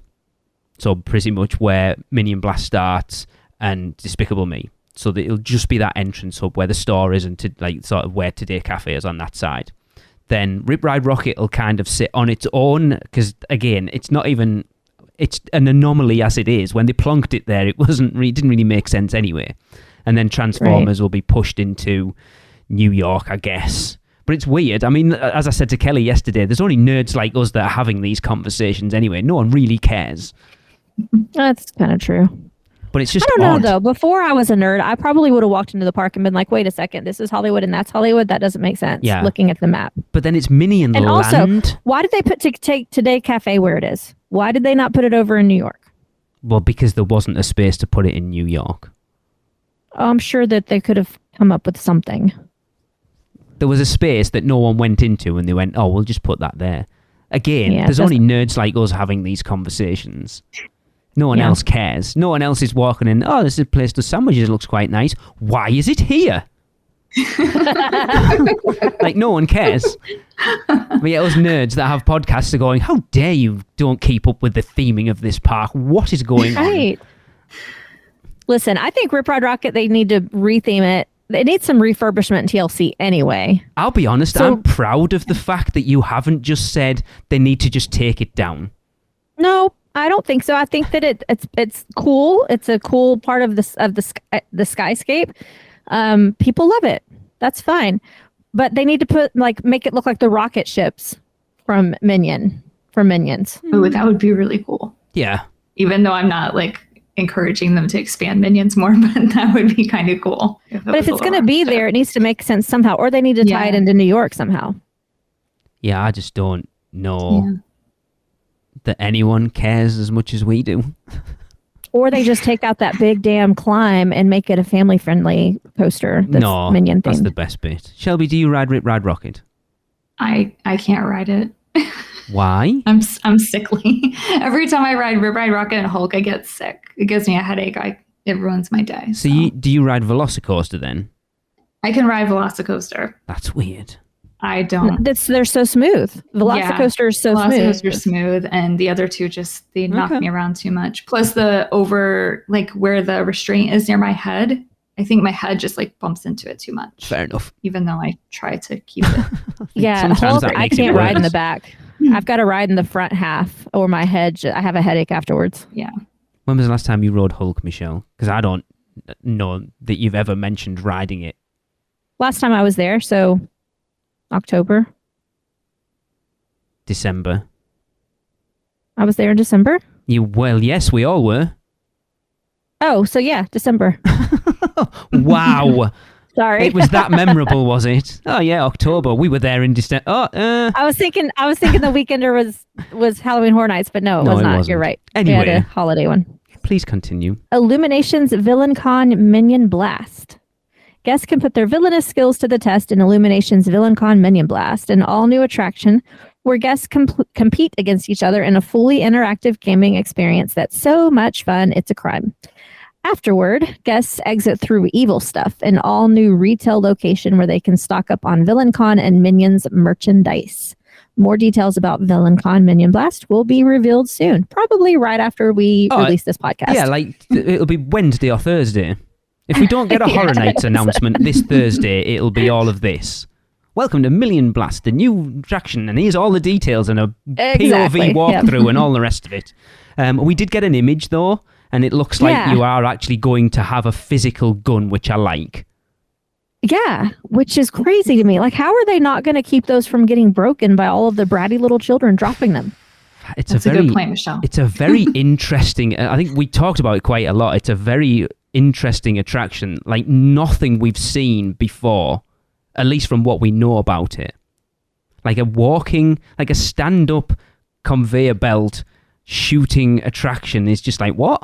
So pretty much where Minion Blast starts and Despicable Me. So that it'll just be that entrance hub where the store is and to like sort of where Today Cafe is on that side. Then Rip Ride Rockit will kind of sit on its own because again, it's an anomaly as it is. When they plonked it there, it didn't really make sense anyway. And then Transformers will be pushed into New York, I guess. But it's weird. I mean, as I said to Kelly yesterday, there's only nerds like us that are having these conversations anyway. No one really cares. That's kind of true. But it's just I don't know, though. Before I was a nerd, I probably would have walked into the park and been like, wait a second, this is Hollywood and that's Hollywood? That doesn't make sense, looking at the map. But then it's Minion and Land. Also, why did they take Today Cafe where it is? Why did they not put it over in New York? Well, because there wasn't a space to put it in New York. I'm sure that they could have come up with something. There was a space that no one went into and they went, oh, we'll just put that there. Again, there's only nerds like us having these conversations. No one else cares. No one else is walking in, oh, this is a place to sandwiches, it looks quite nice. Why is it here? Like, no one cares. But yet us nerds that have podcasts are going, how dare you don't keep up with the theming of this park? What is going on? Listen, I think Rip Ride Rockit, they need to retheme it. It needs some refurbishment in TLC anyway. I'll be honest, I'm proud of the fact that you haven't just said they need to just take it down. No, I don't think so. I think that it's cool. It's a cool part of the skyscape. People love it. That's fine. But they need to make it look like the rocket ships from Minions. Ooh, that would be really cool. Yeah. Even though I'm not encouraging them to expand Minions more, but that would be kind of cool. But if it's going to be there, it needs to make sense somehow, or they need to tie it into New York somehow. Yeah, I just don't know that anyone cares as much as we do. Or they just take out that big damn climb and make it a family-friendly coaster that's Minion themed. That's the best bit. Shelby, do you ride Rip Ride Rockit? I can't ride it. Why? I'm sickly. Every time I ride Rip Ride Rockit and Hulk, I get sick. It gives me a headache. It ruins my day. So do you ride Velocicoaster then? I can ride Velocicoaster. That's weird. I don't. They're so smooth. Velocicoaster is so smooth. Velocicoaster is smooth, and the other two they knock me around too much. Plus the where the restraint is near my head, I think my head just bumps into it too much. Fair enough. Even though I try to keep it. Yeah, Hulk, I can't ride in the back. I've got to ride in the front half, or my head. I have a headache afterwards. Yeah. When was the last time you rode Hulk, Michelle? Because I don't know that you've ever mentioned riding it. Last time I was there, so October. December. I was there in December? Well, yes, we all were. Oh, so yeah, December. Wow. Sorry. It was that memorable, was it? Oh yeah, October. We were there in December. I was thinking the Weekender was Halloween Horror Nights, but no, it was not. Wasn't. You're right. Anyway, we had a holiday one. Please continue. Illumination's VillainCon Minion Blast. Guests can put their villainous skills to the test in Illumination's VillainCon Minion Blast, an all-new attraction where guests compete against each other in a fully interactive gaming experience that's so much fun, it's a crime. Afterward, guests exit through Evil Stuff, an all-new retail location where they can stock up on VillainCon and Minions merchandise. more details about VillainCon Minion Blast will be revealed soon, probably right after we release this podcast. Yeah, like it'll be Wednesday or Thursday. If we don't get a Horror Nights announcement this Thursday, it'll be all of this. Welcome to Minion Blast, the new attraction, and here's all the details and a POV walkthrough and all the rest of it. We did get an image though, and it looks like you are actually going to have a physical gun, which I like. Yeah, which is crazy to me. Like, how are they not going to keep those from getting broken by all of the bratty little children dropping them? That's a good point, Michelle. It's a very interesting, I think we talked about it quite a lot. It's a very interesting attraction, like nothing we've seen before, at least from what we know about it. Like a stand-up conveyor belt shooting attraction is just like, what?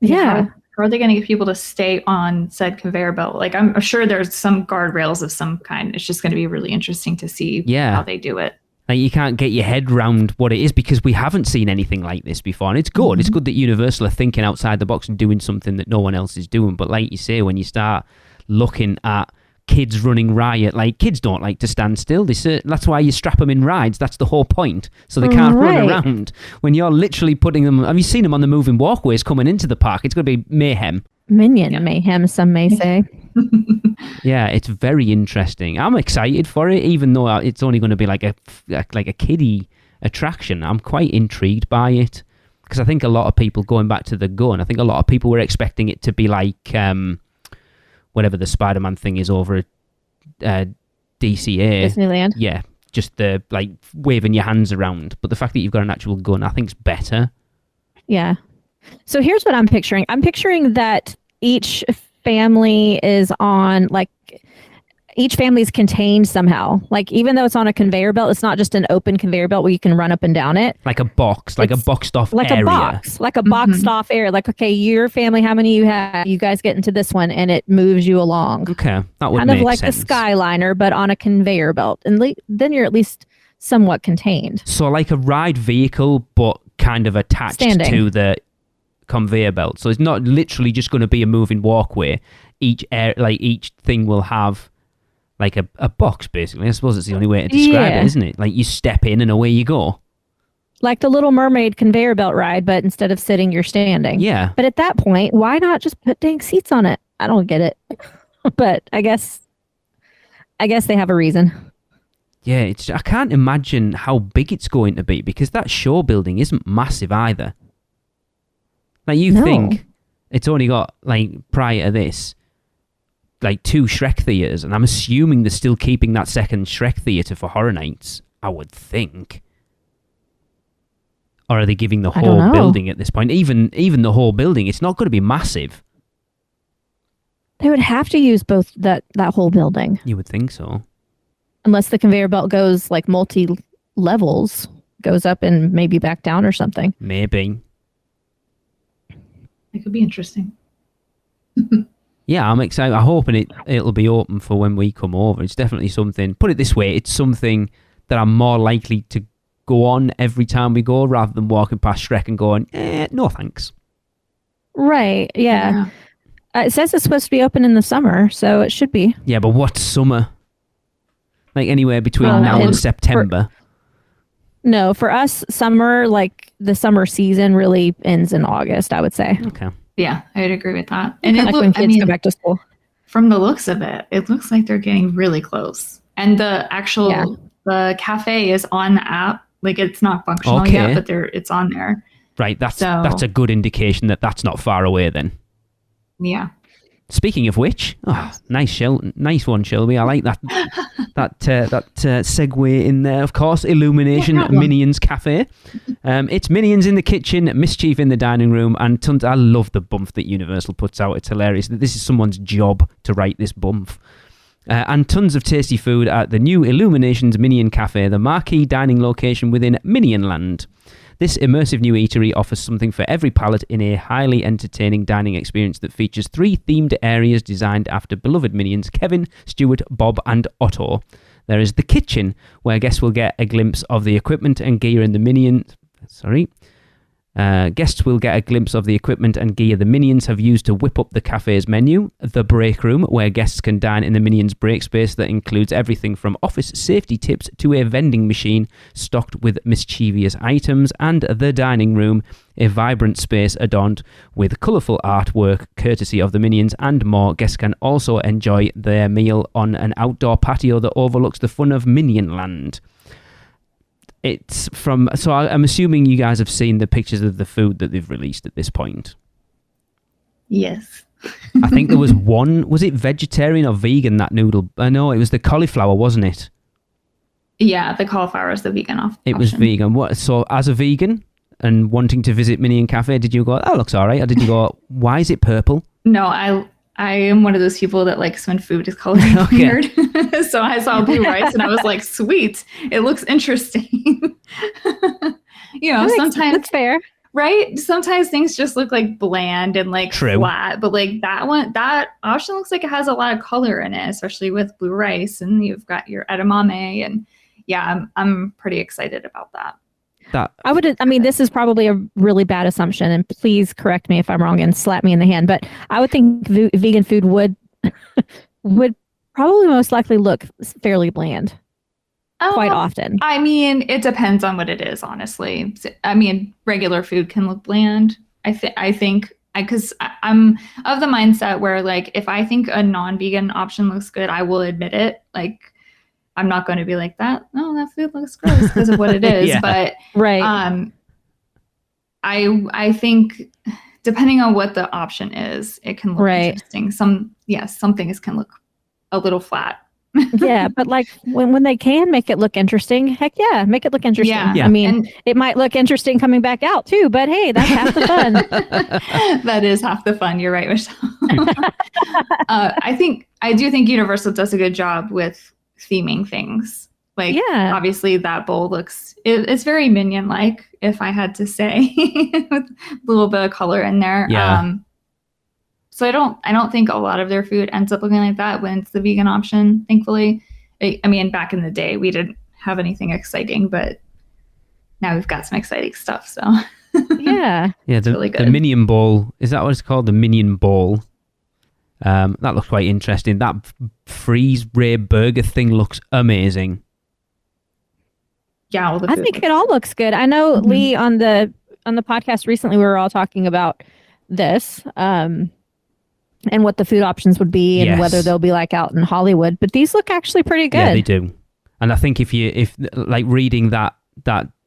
Yeah. How are they going to get people to stay on said conveyor belt? Like, I'm sure there's some guardrails of some kind. It's just going to be really interesting to see how they do it. Like, you can't get your head round what it is because we haven't seen anything like this before. And it's good. Mm-hmm. It's good that Universal are thinking outside the box and doing something that no one else is doing. But like you say, when you start looking at kids running riot, like, kids don't like to stand still. That's why you strap them in rides. That's the whole point. So they can't run around. When you're literally putting them... Have you seen them on the moving walkways coming into the park? It's going to be mayhem. Minion mayhem, some may say. Yeah, it's very interesting. I'm excited for it, even though it's only going to be like a kiddie attraction. I'm quite intrigued by it because I think a lot of people, going back to the gun, I think a lot of people were expecting it to be like whatever the Spider-Man thing is over at DCA. Disneyland. Yeah, just the like waving your hands around. But the fact that you've got an actual gun, I think is better. Yeah. So here's what I'm picturing. I'm picturing that each family is on, like, each family is contained somehow. Like, even though it's on a conveyor belt, it's not just an open conveyor belt where you can run up and down it. Like a box, like a boxed off area. Like a boxed off area. Like, okay, your family, how many you have? You guys get into this one, and it moves you along. Okay, that would kind make of like sense. the Skyliner, but on a conveyor belt. And then you're at least somewhat contained. So like a ride vehicle, but kind of attached to the conveyor belt. So it's not literally just going to be a moving walkway. Each thing will have like a box, basically. I suppose it's the only way to describe it, isn't it? Like, you step in and away you go. Like the Little Mermaid conveyor belt ride, but instead of sitting, you're standing. Yeah. But at that point, why not just put dang seats on it? I don't get it. But I guess they have a reason. Yeah, I can't imagine how big it's going to be because that show building isn't massive either. Like, you think it's only got, like, prior to this, like 2 Shrek theatres, and I'm assuming they're still keeping that second Shrek theatre for Horror Nights, I would think. Or are they giving the whole building at this point? Even the whole building, it's not going to be massive. They would have to use both that whole building. You would think so. Unless the conveyor belt goes like multi-levels, goes up and maybe back down or something. Maybe. It could be interesting. Yeah, I'm excited. I'm hoping it'll be open for when we come over. It's definitely something, put it this way, it's something that I'm more likely to go on every time we go rather than walking past Shrek and going, no thanks. Right, yeah. It says it's supposed to be open in the summer, so it should be. Yeah, but what's summer? Like anywhere between now and September? For us, summer, like the summer season really ends in August, I would say. Okay. Yeah, I'd agree with that. And like when kids go back to school. From the looks of it, it looks like they're getting really close. And the actual the cafe is on the app. Like, it's not functional yet, but it's on there. Right, that's a good indication that that's not far away then. Yeah. Speaking of which, nice one, Shelby. I like that segue in there. Of course, Illumination Minions Cafe. It's Minions in the kitchen, Mischief in the dining room, and tons. I love the bump that Universal puts out. It's hilarious. This is someone's job to write this bump. And tons of tasty food at the new Illuminations Minion Cafe, the marquee dining location within Minionland. This immersive new eatery offers something for every palate in a highly entertaining dining experience that features 3 themed areas designed after beloved minions Kevin, Stuart, Bob, and Otto. There is the kitchen, where guests will get a glimpse of the equipment and gear in the Minion... Guests will get a glimpse of the equipment and gear the Minions have used to whip up the cafe's menu. The break room, where guests can dine in the Minions break space that includes everything from office safety tips to a vending machine stocked with mischievous items. And the dining room, a vibrant space adorned with colourful artwork courtesy of the Minions and more. Guests can also enjoy their meal on an outdoor patio that overlooks the fun of Minion Land. So I'm assuming you guys have seen the pictures of the food that they've released at this point. Yes. I think there was one, was it vegetarian or vegan, that noodle? No, it was the cauliflower, wasn't it? Yeah, the cauliflower is the vegan option. It was vegan. So as a vegan and wanting to visit Minion Cafe, did you go, that looks all right? Or did you go, why is it purple? No, I am one of those people that likes when food is colored weird. So I saw blue rice and I was like, sweet, it looks interesting. Sometimes that's fair. Right? Sometimes things just look like bland and like True. flat, but like that option looks like it has a lot of color in it, especially with blue rice, and you've got your edamame, and yeah, I'm pretty excited about that. This is probably a really bad assumption, and please correct me if I'm wrong and slap me in the hand, but I would think vegan food would probably most likely look fairly bland quite often. I mean, it depends on what it is, honestly. I mean, regular food can look bland. I think because I'm of the mindset where, like, if I think a non-vegan option looks good, I will admit it. Like, I'm not going to be like that. No, that food looks gross because of what it is. Yeah. But right. I think depending on what the option is, it can look interesting. Some things can look a little flat. Yeah, but like when they can make it look interesting, heck yeah, make it look interesting. Yeah. I mean, it might look interesting coming back out too, but hey, that's half the fun. That is half the fun. You're right, Michelle. I do think Universal does a good job with theming things. Like, obviously that bowl it's very Minion-like, if I had to say, with a little bit of color in there. Yeah. So I don't think a lot of their food ends up looking like that when it's the vegan option, thankfully. I mean, back in the day, we didn't have anything exciting, but now we've got some exciting stuff, so. Yeah. Yeah, really good. The Minion Bowl, is that what it's called? The Minion Bowl. That looks quite interesting. That freeze ray burger thing looks amazing. Yeah, I think it all looks good. I know Lee on the podcast recently, we were all talking about this and what the food options would be and whether they'll be like out in Hollywood. But these look actually pretty good. Yeah, they do. And I think if like reading that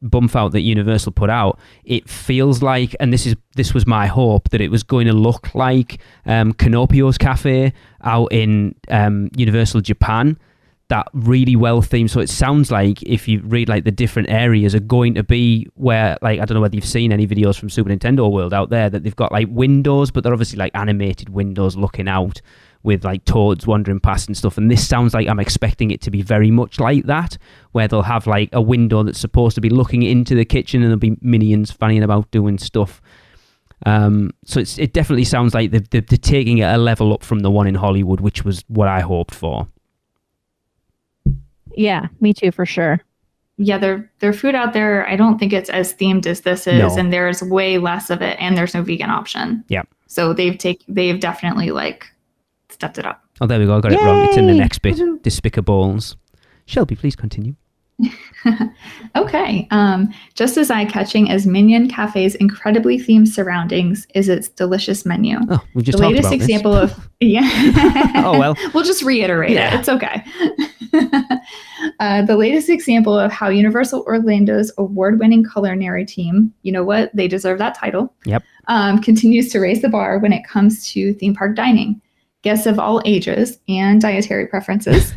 bump out that Universal put out, it feels like, and this was my hope, that it was going to look like Canopio's Cafe out in Universal Japan. That really well themed. So it sounds like, if you read like the different areas are going to be where, like, I don't know whether you've seen any videos from Super Nintendo World out there, that they've got like windows, but they're obviously like animated windows looking out with like toads wandering past and stuff. And this sounds like I'm expecting it to be very much like that, where they'll have like a window that's supposed to be looking into the kitchen and there'll be Minions fanning about doing stuff. So it definitely sounds like they're taking it a level up from the one in Hollywood, which was what I hoped for. Yeah, me too, for sure. Yeah, their food out there, I don't think it's as themed as this is, and there's way less of it, and there's no vegan option. Yeah. So they've definitely like stepped it up. Oh, there we go. I got it wrong. It's in the next bit. Despicables. Shelby, please continue. Okay. Just as eye-catching as Minion Cafe's incredibly themed surroundings is its delicious menu. Oh, we just the talked latest about example this. of Oh well. We'll just reiterate it. It's okay. The latest example of how Universal Orlando's award-winning culinary team, you know what, they deserve that title. Yep. Continues to raise the bar when it comes to theme park dining. Guests of all ages and dietary preferences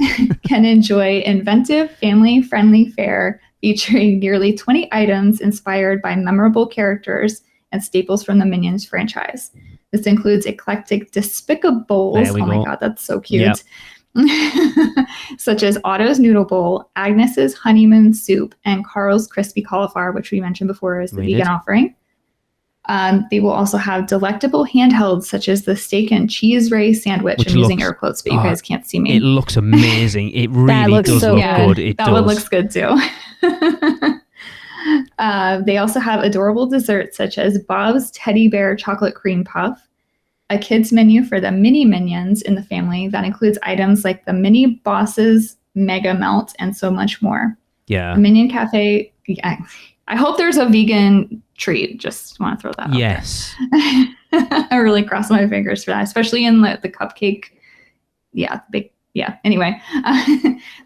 can enjoy inventive, family-friendly fare featuring nearly 20 items inspired by memorable characters and staples from the Minions franchise. This includes eclectic Despicables. Oh my God, that's so cute. Yep. Such as Otto's Noodle Bowl, Agnes's Honeymoon Soup, and Carl's Crispy Cauliflower, which we mentioned before is the vegan offering. They will also have delectable handhelds such as the steak and cheese ray sandwich. I'm using air quotes, but you guys can't see me. It looks amazing. It really does look good. That one looks good too. They also have adorable desserts such as Bob's Teddy Bear Chocolate Cream Puff, a kids menu for the mini Minions in the family that includes items like the Mini Bosses Mega Melt and so much more. Yeah. The Minion Cafe. Yeah, I hope there's a vegan treat. Just want to throw that out. Yes. I really cross my fingers for that, especially in the cupcake. Yeah, big. Yeah. Anyway,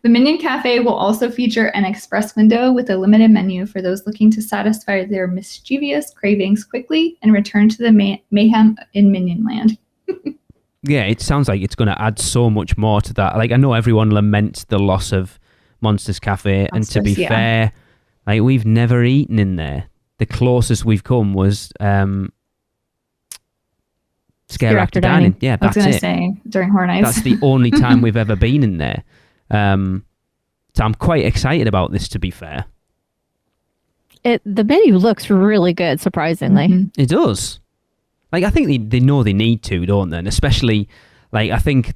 the Minion Cafe will also feature an express window with a limited menu for those looking to satisfy their mischievous cravings quickly and return to the mayhem in Minion Land. Yeah, it sounds like it's going to add so much more to that. Like, I know everyone laments the loss of Monsters Cafe, and to be fair, like, we've never eaten in there. The closest we've come was Scare After Dining. Yeah, that's it. I was going to say, during Horror Nights. That's the only time we've ever been in there. So I'm quite excited about this, to be fair. The menu looks really good, surprisingly. Mm-hmm. It does. Like, I think they know they need to, don't they? And especially, like, I think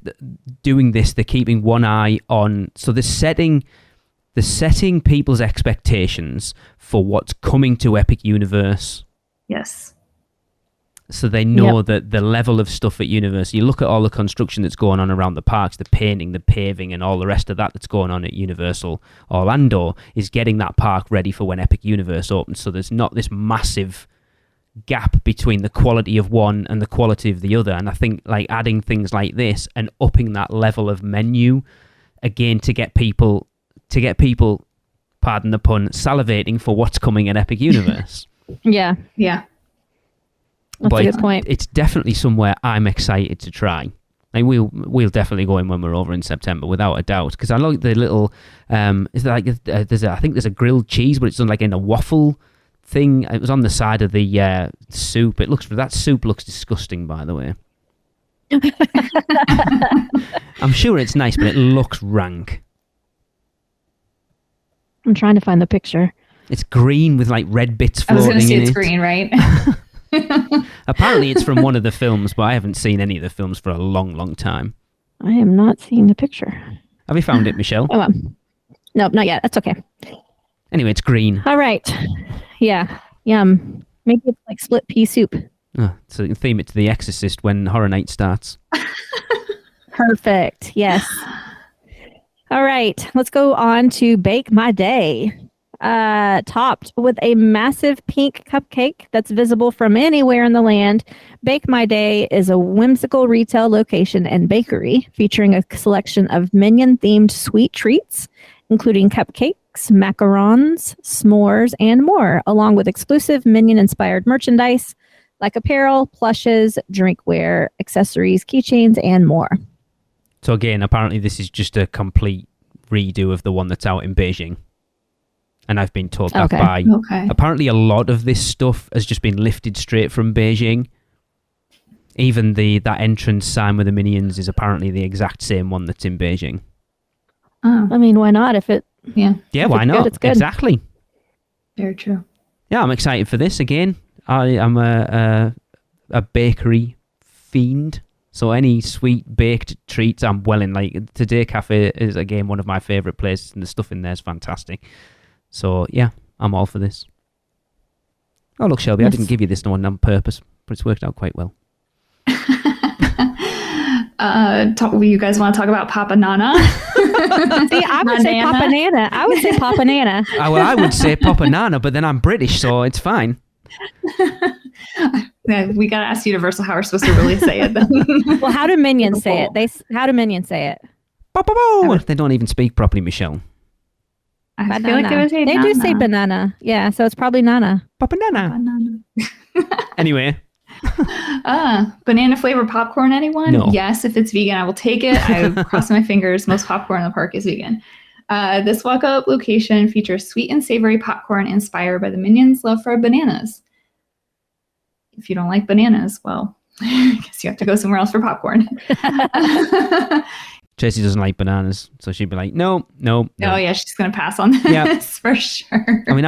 doing this, they're keeping one eye on... So they're setting people's expectations for what's coming to Epic Universe. Yes. So they know that the level of stuff at Universe, you look at all the construction that's going on around the parks, the painting, the paving, and all the rest of that that's going on at Universal Orlando is getting that park ready for when Epic Universe opens. So there's not this massive gap between the quality of one and the quality of the other. And I think, like, adding things like this and upping that level of menu, again, to get people, pardon the pun, salivating for what's coming at Epic Universe. Yeah. That's a good point. It's definitely somewhere I'm excited to try. Like, we'll definitely go in when we're over in September, without a doubt. Because I like the little is there like I think there's a grilled cheese, but it's done like in a waffle thing. It was on the side of the soup. That soup looks disgusting, by the way. I'm sure it's nice, but it looks rank. I'm trying to find the picture. It's green with like red bits floating in it. I was going to say it's green, right? Apparently it's from one of the films, but I haven't seen any of the films for a long, long time. I am not seeing the picture. Have you found it, Michelle? Oh, nope, not yet. That's okay. Anyway, it's green. All right. Yeah. Yum. Maybe it's like split pea soup. Oh, so you can theme it to The Exorcist when Horror Night starts. Perfect. Yes. All right. Let's go on to Bake My Day. Topped with a massive pink cupcake that's visible from anywhere in the land. Bake My Day is a whimsical retail location and bakery featuring a selection of Minion-themed sweet treats, including cupcakes, macarons, s'mores, and more, along with exclusive Minion-inspired merchandise like apparel, plushes, drinkware, accessories, keychains, and more. So again, apparently this is just a complete redo of the one that's out in Beijing. And I've been told that by... Okay. Apparently a lot of this stuff has just been lifted straight from Beijing. Even that entrance sign with the Minions is apparently the exact same one that's in Beijing. Oh. I mean, why not? Yeah, why not? Good, it's good. Exactly. Very true. Yeah, I'm excited for this again. I am a bakery fiend. So any sweet baked treats, I'm well in. Like, Today Cafe is, again, one of my favourite places, and the stuff in there is fantastic. So, yeah, I'm all for this. Oh, look, Shelby, yes. I didn't give you this one on purpose, but it's worked out quite well. You guys want to talk about Papa Nana? See, I would say Papa Nana. I would say Papa Nana. Well, I would say Papa Nana, but then I'm British, so it's fine. Yeah, we got to ask Universal how we're supposed to really say it then. Well, how do Minions say it? How do Minions say it? They don't even speak properly, Michelle. I feel like they would say They Nana. do say banana. Yeah, so it's probably Nana. Papa Nana. Anyway. Banana flavored popcorn, anyone? No. Yes, if it's vegan, I will take it. I cross my fingers. Most popcorn in the park is vegan. This walk-up location features sweet and savory popcorn inspired by the Minions' love for bananas. If you don't like bananas, well, I guess you have to go somewhere else for popcorn. Tracy doesn't like bananas, so she'd be like, no. Oh, yeah, she's going to pass on this for sure. I mean,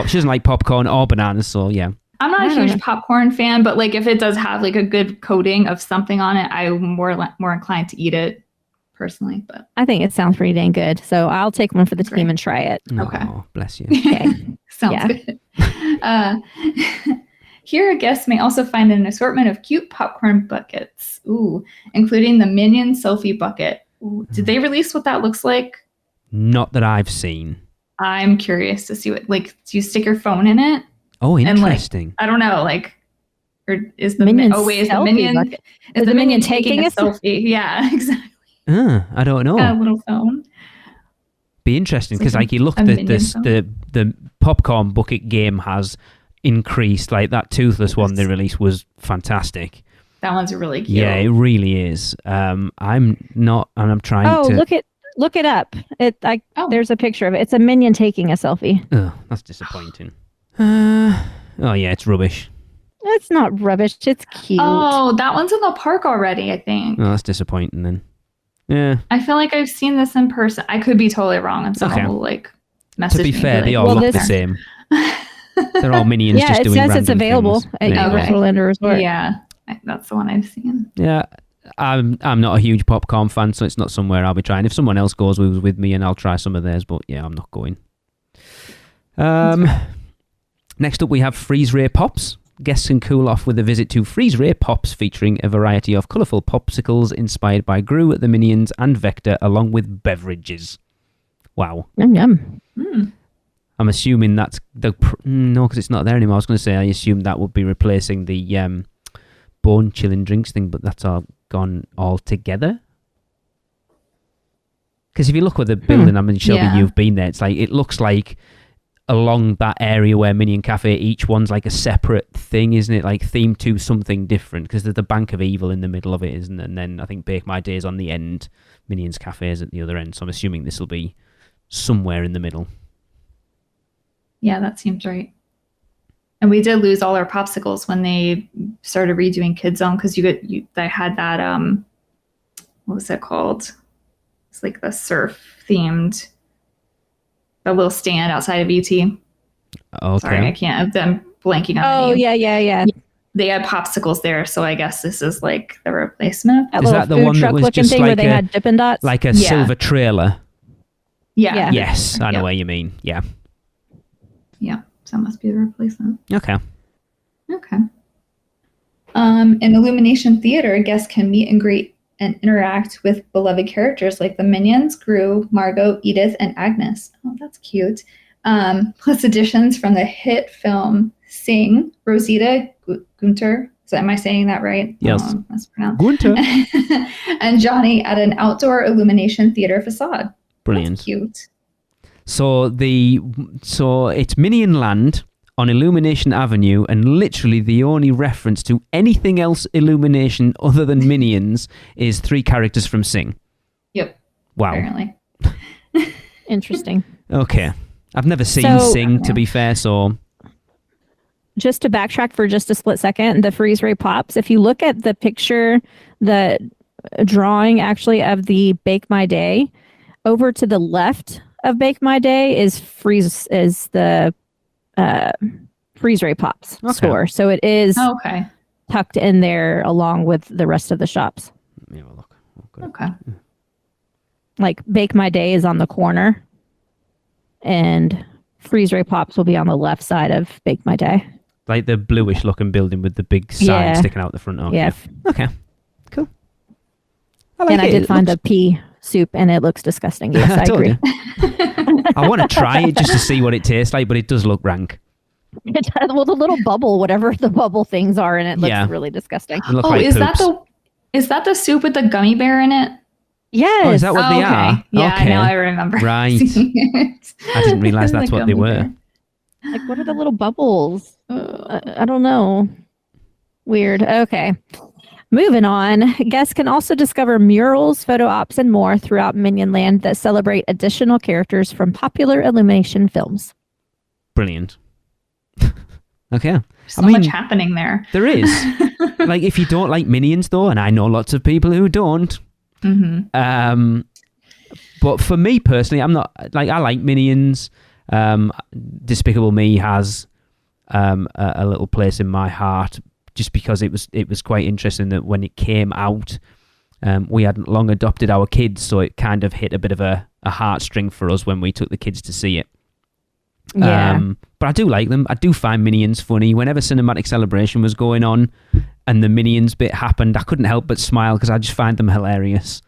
she doesn't like popcorn or bananas, so yeah. I'm not a huge popcorn fan, but like if it does have like a good coating of something on it, I'm more inclined to eat it. personally, but I think it sounds pretty dang good. So I'll take one for the team and try it. Okay. Oh, bless you. Okay. Sounds good. Here, guests may also find an assortment of cute popcorn buckets, including the Minion selfie bucket. Ooh, did they release what that looks like? Not that I've seen. I'm curious to see what, like, do you stick your phone in it? Oh, interesting. And, like, I don't know, like, or is the Minion is the Minion bucket. Is the Minion taking a selfie? selfie? Yeah, exactly. I don't know. A little phone. Be interesting because, like, you look a at Minion this, the popcorn bucket game has increased. Like that toothless one they released was fantastic. That one's really cute. Yeah, it really is. I'm not, and I'm trying to. Look it up. There's a picture of it. It's a Minion taking a selfie. Oh, that's disappointing. Oh yeah, it's rubbish. It's not rubbish. It's cute. Oh, that one's in the park already, I think. Oh, that's disappointing then. Yeah. I feel like I've seen this in person. I could be totally wrong, and someone will like message me. To be fair, like, they all look the same. They're all Minions just doing random things. Yeah, it says it's available at Universal Orlando Resort. Yeah, that's the one I've seen. Yeah, I'm not a huge popcorn fan, so it's not somewhere I'll be trying. If someone else goes with me, and I'll try some of theirs, but yeah, I'm not going. Next up, we have Freeze Ray Pops. Guests can cool off with a visit to Freeze Ray Pops, featuring a variety of colourful popsicles inspired by Gru, the Minions, and Vector, along with beverages. Wow. Yum yum. I'm assuming that's no, because it's not there anymore. I was going to say I assume that would be replacing the bone chilling drinks thing, but that's all gone altogether. Because if you look at the building, I mean, Shelby, you've been there. It's like it looks like along that area where Minion Cafe, each one's like a separate thing, isn't it? Like themed to something different. Because there's the Bank of Evil in the middle of it, isn't it? And then I think Bake My Day's on the end. Minions Cafe is at the other end. So I'm assuming this will be somewhere in the middle. Yeah, that seems right. And we did lose all our popsicles when they started redoing Kid Zone because they had that what was it called? It's like the surf themed, a little stand outside of UT. Okay. Sorry, I can't. I'm blanking on the name. Yeah. They had popsicles there, so I guess this is like the replacement. That little food truck looking thing where they had Dippin' Dots, like a silver trailer. Yeah. Yes, I know what you mean. Yeah. Yeah, so that must be the replacement. Okay. In Illumination Theater, guests can meet and greet and interact with beloved characters like the Minions, Gru, Margot, Edith, and Agnes. Oh, that's cute. Plus additions from the hit film Sing, Rosita Gunter. Am I saying that right? Yes. Gunter. And Johnny at an outdoor Illumination Theater facade. Brilliant. That's cute. So it's Minion Land on Illumination Avenue, and literally the only reference to anything else Illumination other than Minions is 3 characters from Sing. Yep. Wow. Apparently. Interesting. Okay. I've never seen Sing, to be fair, so... Just to backtrack for just a split second, the Freeze Ray Pops, if you look at the picture, the drawing actually of the Bake My Day, over to the left of Bake My Day is the Freeze Ray Pops store. So it is tucked in there along with the rest of the shops. Let me have a look. Okay. Like Bake My Day is on the corner, and Freeze Ray Pops will be on the left side of Bake My Day. Like the bluish looking building with the big sign sticking out the front. Okay. Yeah. Okay. Cool. I did find the pea soup, and it looks disgusting. Yes, I agree. I want to try it just to see what it tastes like, but it does look rank. Well, the little bubble, whatever the bubble things are in it, looks really disgusting. Like is that the soup with the gummy bear in it? Yes. Oh, is that what they are? Yeah, okay. now I remember. Right. I didn't realize that's what they were. Like, what are the little bubbles? I don't know. Weird. Okay. Moving on, guests can also discover murals, photo ops, and more throughout Minion Land that celebrate additional characters from popular Illumination films. Brilliant. Okay. So much happening there. There is. Like, if you don't like Minions, though, and I know lots of people who don't, but for me personally, I'm not, like, I like Minions. Despicable Me has a little place in my heart, just because it was quite interesting that when it came out, We hadn't long adopted our kids, so it kind of hit a bit of a heartstring for us when we took the kids to see it. Yeah. But I do like them. I do find Minions funny. Whenever Cinematic Celebration was going on and the Minions bit happened, I couldn't help but smile because I just find them hilarious.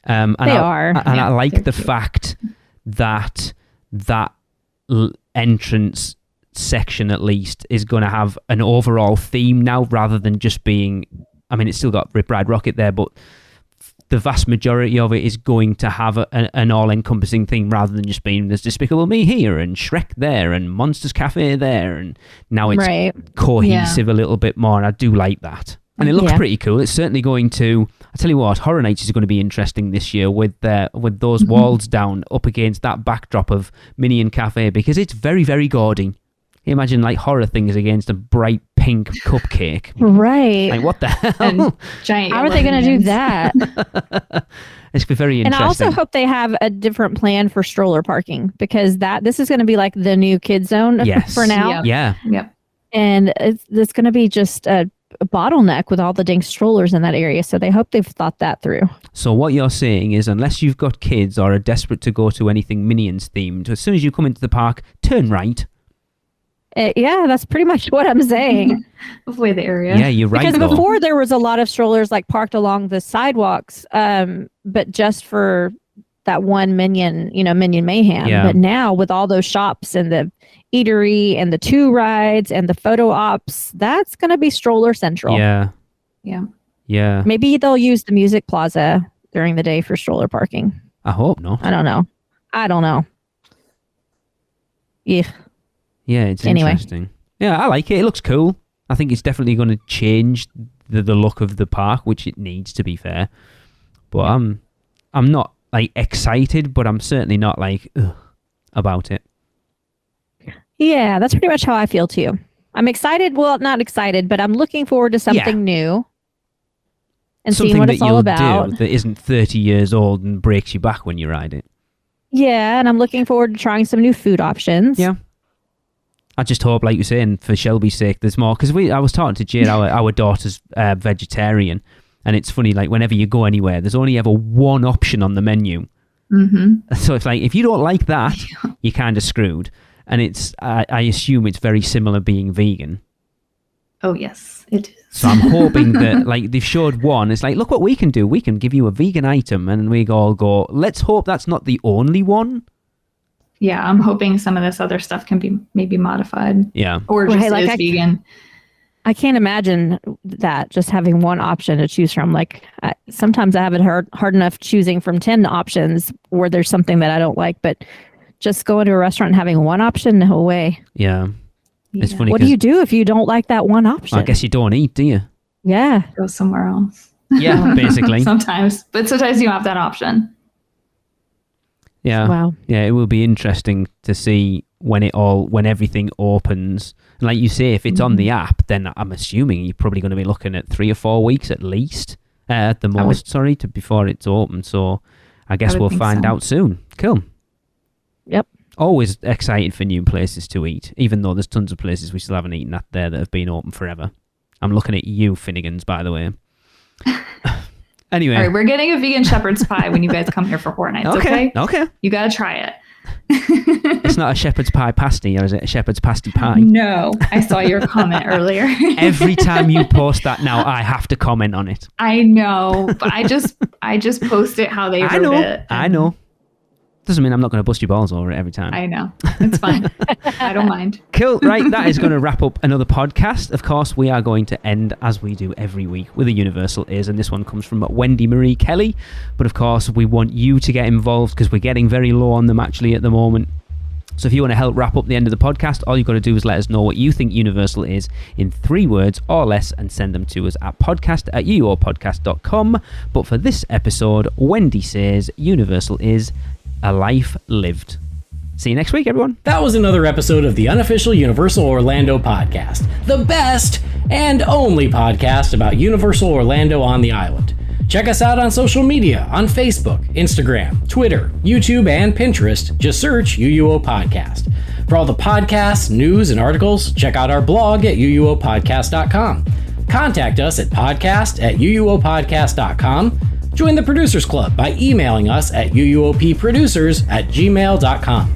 And They are. And I like the cute. fact that entrance section, at least, is going to have an overall theme now rather than just being... I mean, it's still got Rip Ride Rocket there, but the vast majority of it is going to have an all-encompassing theme rather than just being there's Despicable Me here and Shrek there and Monsters Cafe there, and now it's cohesive a little bit more, and I do like that. And it looks pretty cool. It's certainly going to... I tell you what, Horror Nights is going to be interesting this year with those walls down up against that backdrop of Minion Cafe, because it's very, very gaudy. You imagine like horror things against a bright pink cupcake. Right. Like, what the hell? And giant How are they going to do that? It's very interesting. And I also hope they have a different plan for stroller parking, because this is going to be like the new kid zone for now. Yeah. Yep. And it's going to be just a bottleneck with all the dang strollers in that area. So they hope they've thought that through. So what you're saying is, unless you've got kids or are desperate to go to anything Minions themed, as soon as you come into the park, turn right. Yeah, that's pretty much what I'm saying. Avoid the area. Yeah, you're right. Because before there was a lot of strollers like parked along the sidewalks, but just for that one Minion, Minion Mayhem. Yeah. But now with all those shops and the eatery and the 2 rides and the photo ops, that's going to be stroller central. Yeah. Yeah. Yeah. Maybe they'll use the music plaza during the day for stroller parking. I hope not. I don't know. Yeah. Yeah, it's Anyway. interesting. Yeah, I like it. It looks cool. I think it's definitely going to change the look of the park, which it needs, to be fair. But I'm not like excited, but I'm certainly not like about it. Yeah, that's pretty much how I feel too. I'm excited. Well, not excited, but I'm looking forward to something new and Something seeing what that it's all you'll about. do that isn't 30 years old and breaks you back when you ride it. Yeah, and I'm looking forward to trying some new food options. Yeah. I just hope, like you're saying, for Shelby's sake, there's more. Because I was talking to Jade, our daughter's vegetarian, and it's funny, like, whenever you go anywhere, there's only ever one option on the menu. Mm-hmm. So it's like, if you don't like that, you're kind of screwed. And I assume it's very similar being vegan. Oh, yes, it is. So I'm hoping that, like, they've showed one. It's like, look what we can do. We can give you a vegan item, and we all go, let's hope that's not the only one. Yeah, I'm hoping some of this other stuff can be maybe modified. Yeah. Or just is vegan. I can't imagine that, just having one option to choose from. Like, sometimes I have it hard enough choosing from 10 options where there's something that I don't like, but just going to a restaurant and having one option, no way. Yeah. It's funny. What do you do if you don't like that one option? I guess you don't eat, do you? Yeah. Go somewhere else. Yeah, basically. Sometimes. But sometimes you have that option. Yeah. Wow. Yeah, it will be interesting to see when everything opens. And like you say, if it's on the app, then I'm assuming you're probably going to be looking at 3 or 4 weeks at least, at the most, before it's open. So I guess we'll find out soon. Cool. Yep. Always excited for new places to eat, even though there's tons of places we still haven't eaten at there that have been open forever. I'm looking at you, Finnegan's, by the way. Anyway. All right, we're getting a vegan shepherd's pie when you guys come here for Horror Nights, okay? Okay. You got to try it. It's not a shepherd's pie pasty, or is it a shepherd's pasty pie? No, I saw your comment earlier. Every time you post that now, I have to comment on it. I know, but I just post it how they wrote it. I know. Doesn't mean I'm not going to bust your balls over it every time. I know. It's fine. I don't mind. Cool. Right. That is going to wrap up another podcast. Of course, we are going to end, as we do every week, with a Universal Is. And this one comes from Wendy Marie Kelly. But of course, we want you to get involved because we're getting very low on them actually at the moment. So if you want to help wrap up the end of the podcast, all you've got to do is let us know what you think Universal is in 3 words or less and send them to us at podcast@uuopodcast.com. But for this episode, Wendy says Universal is a life lived. See you next week, everyone. That was another episode of the Unofficial Universal Orlando Podcast, the best and only podcast about Universal Orlando on the island. Check us out on social media on Facebook, Instagram, Twitter, YouTube, and Pinterest. Just search UUO Podcast. For all the podcasts, news, and articles, check out our blog at uuopodcast.com. Contact us at podcast@uuopodcast.com. Join the Producers Club by emailing us at uuopproducers@gmail.com.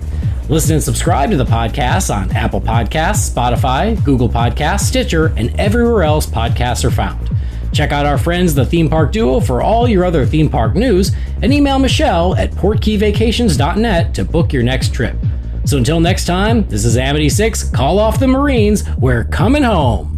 Listen and subscribe to the podcast on Apple Podcasts, Spotify, Google Podcasts, Stitcher, and everywhere else podcasts are found. Check out our friends, the Theme Park Duo, for all your other theme park news, and email Michelle at portkeyvacations.net to book your next trip. So until next time, this is Amity 6, call off the Marines, we're coming home.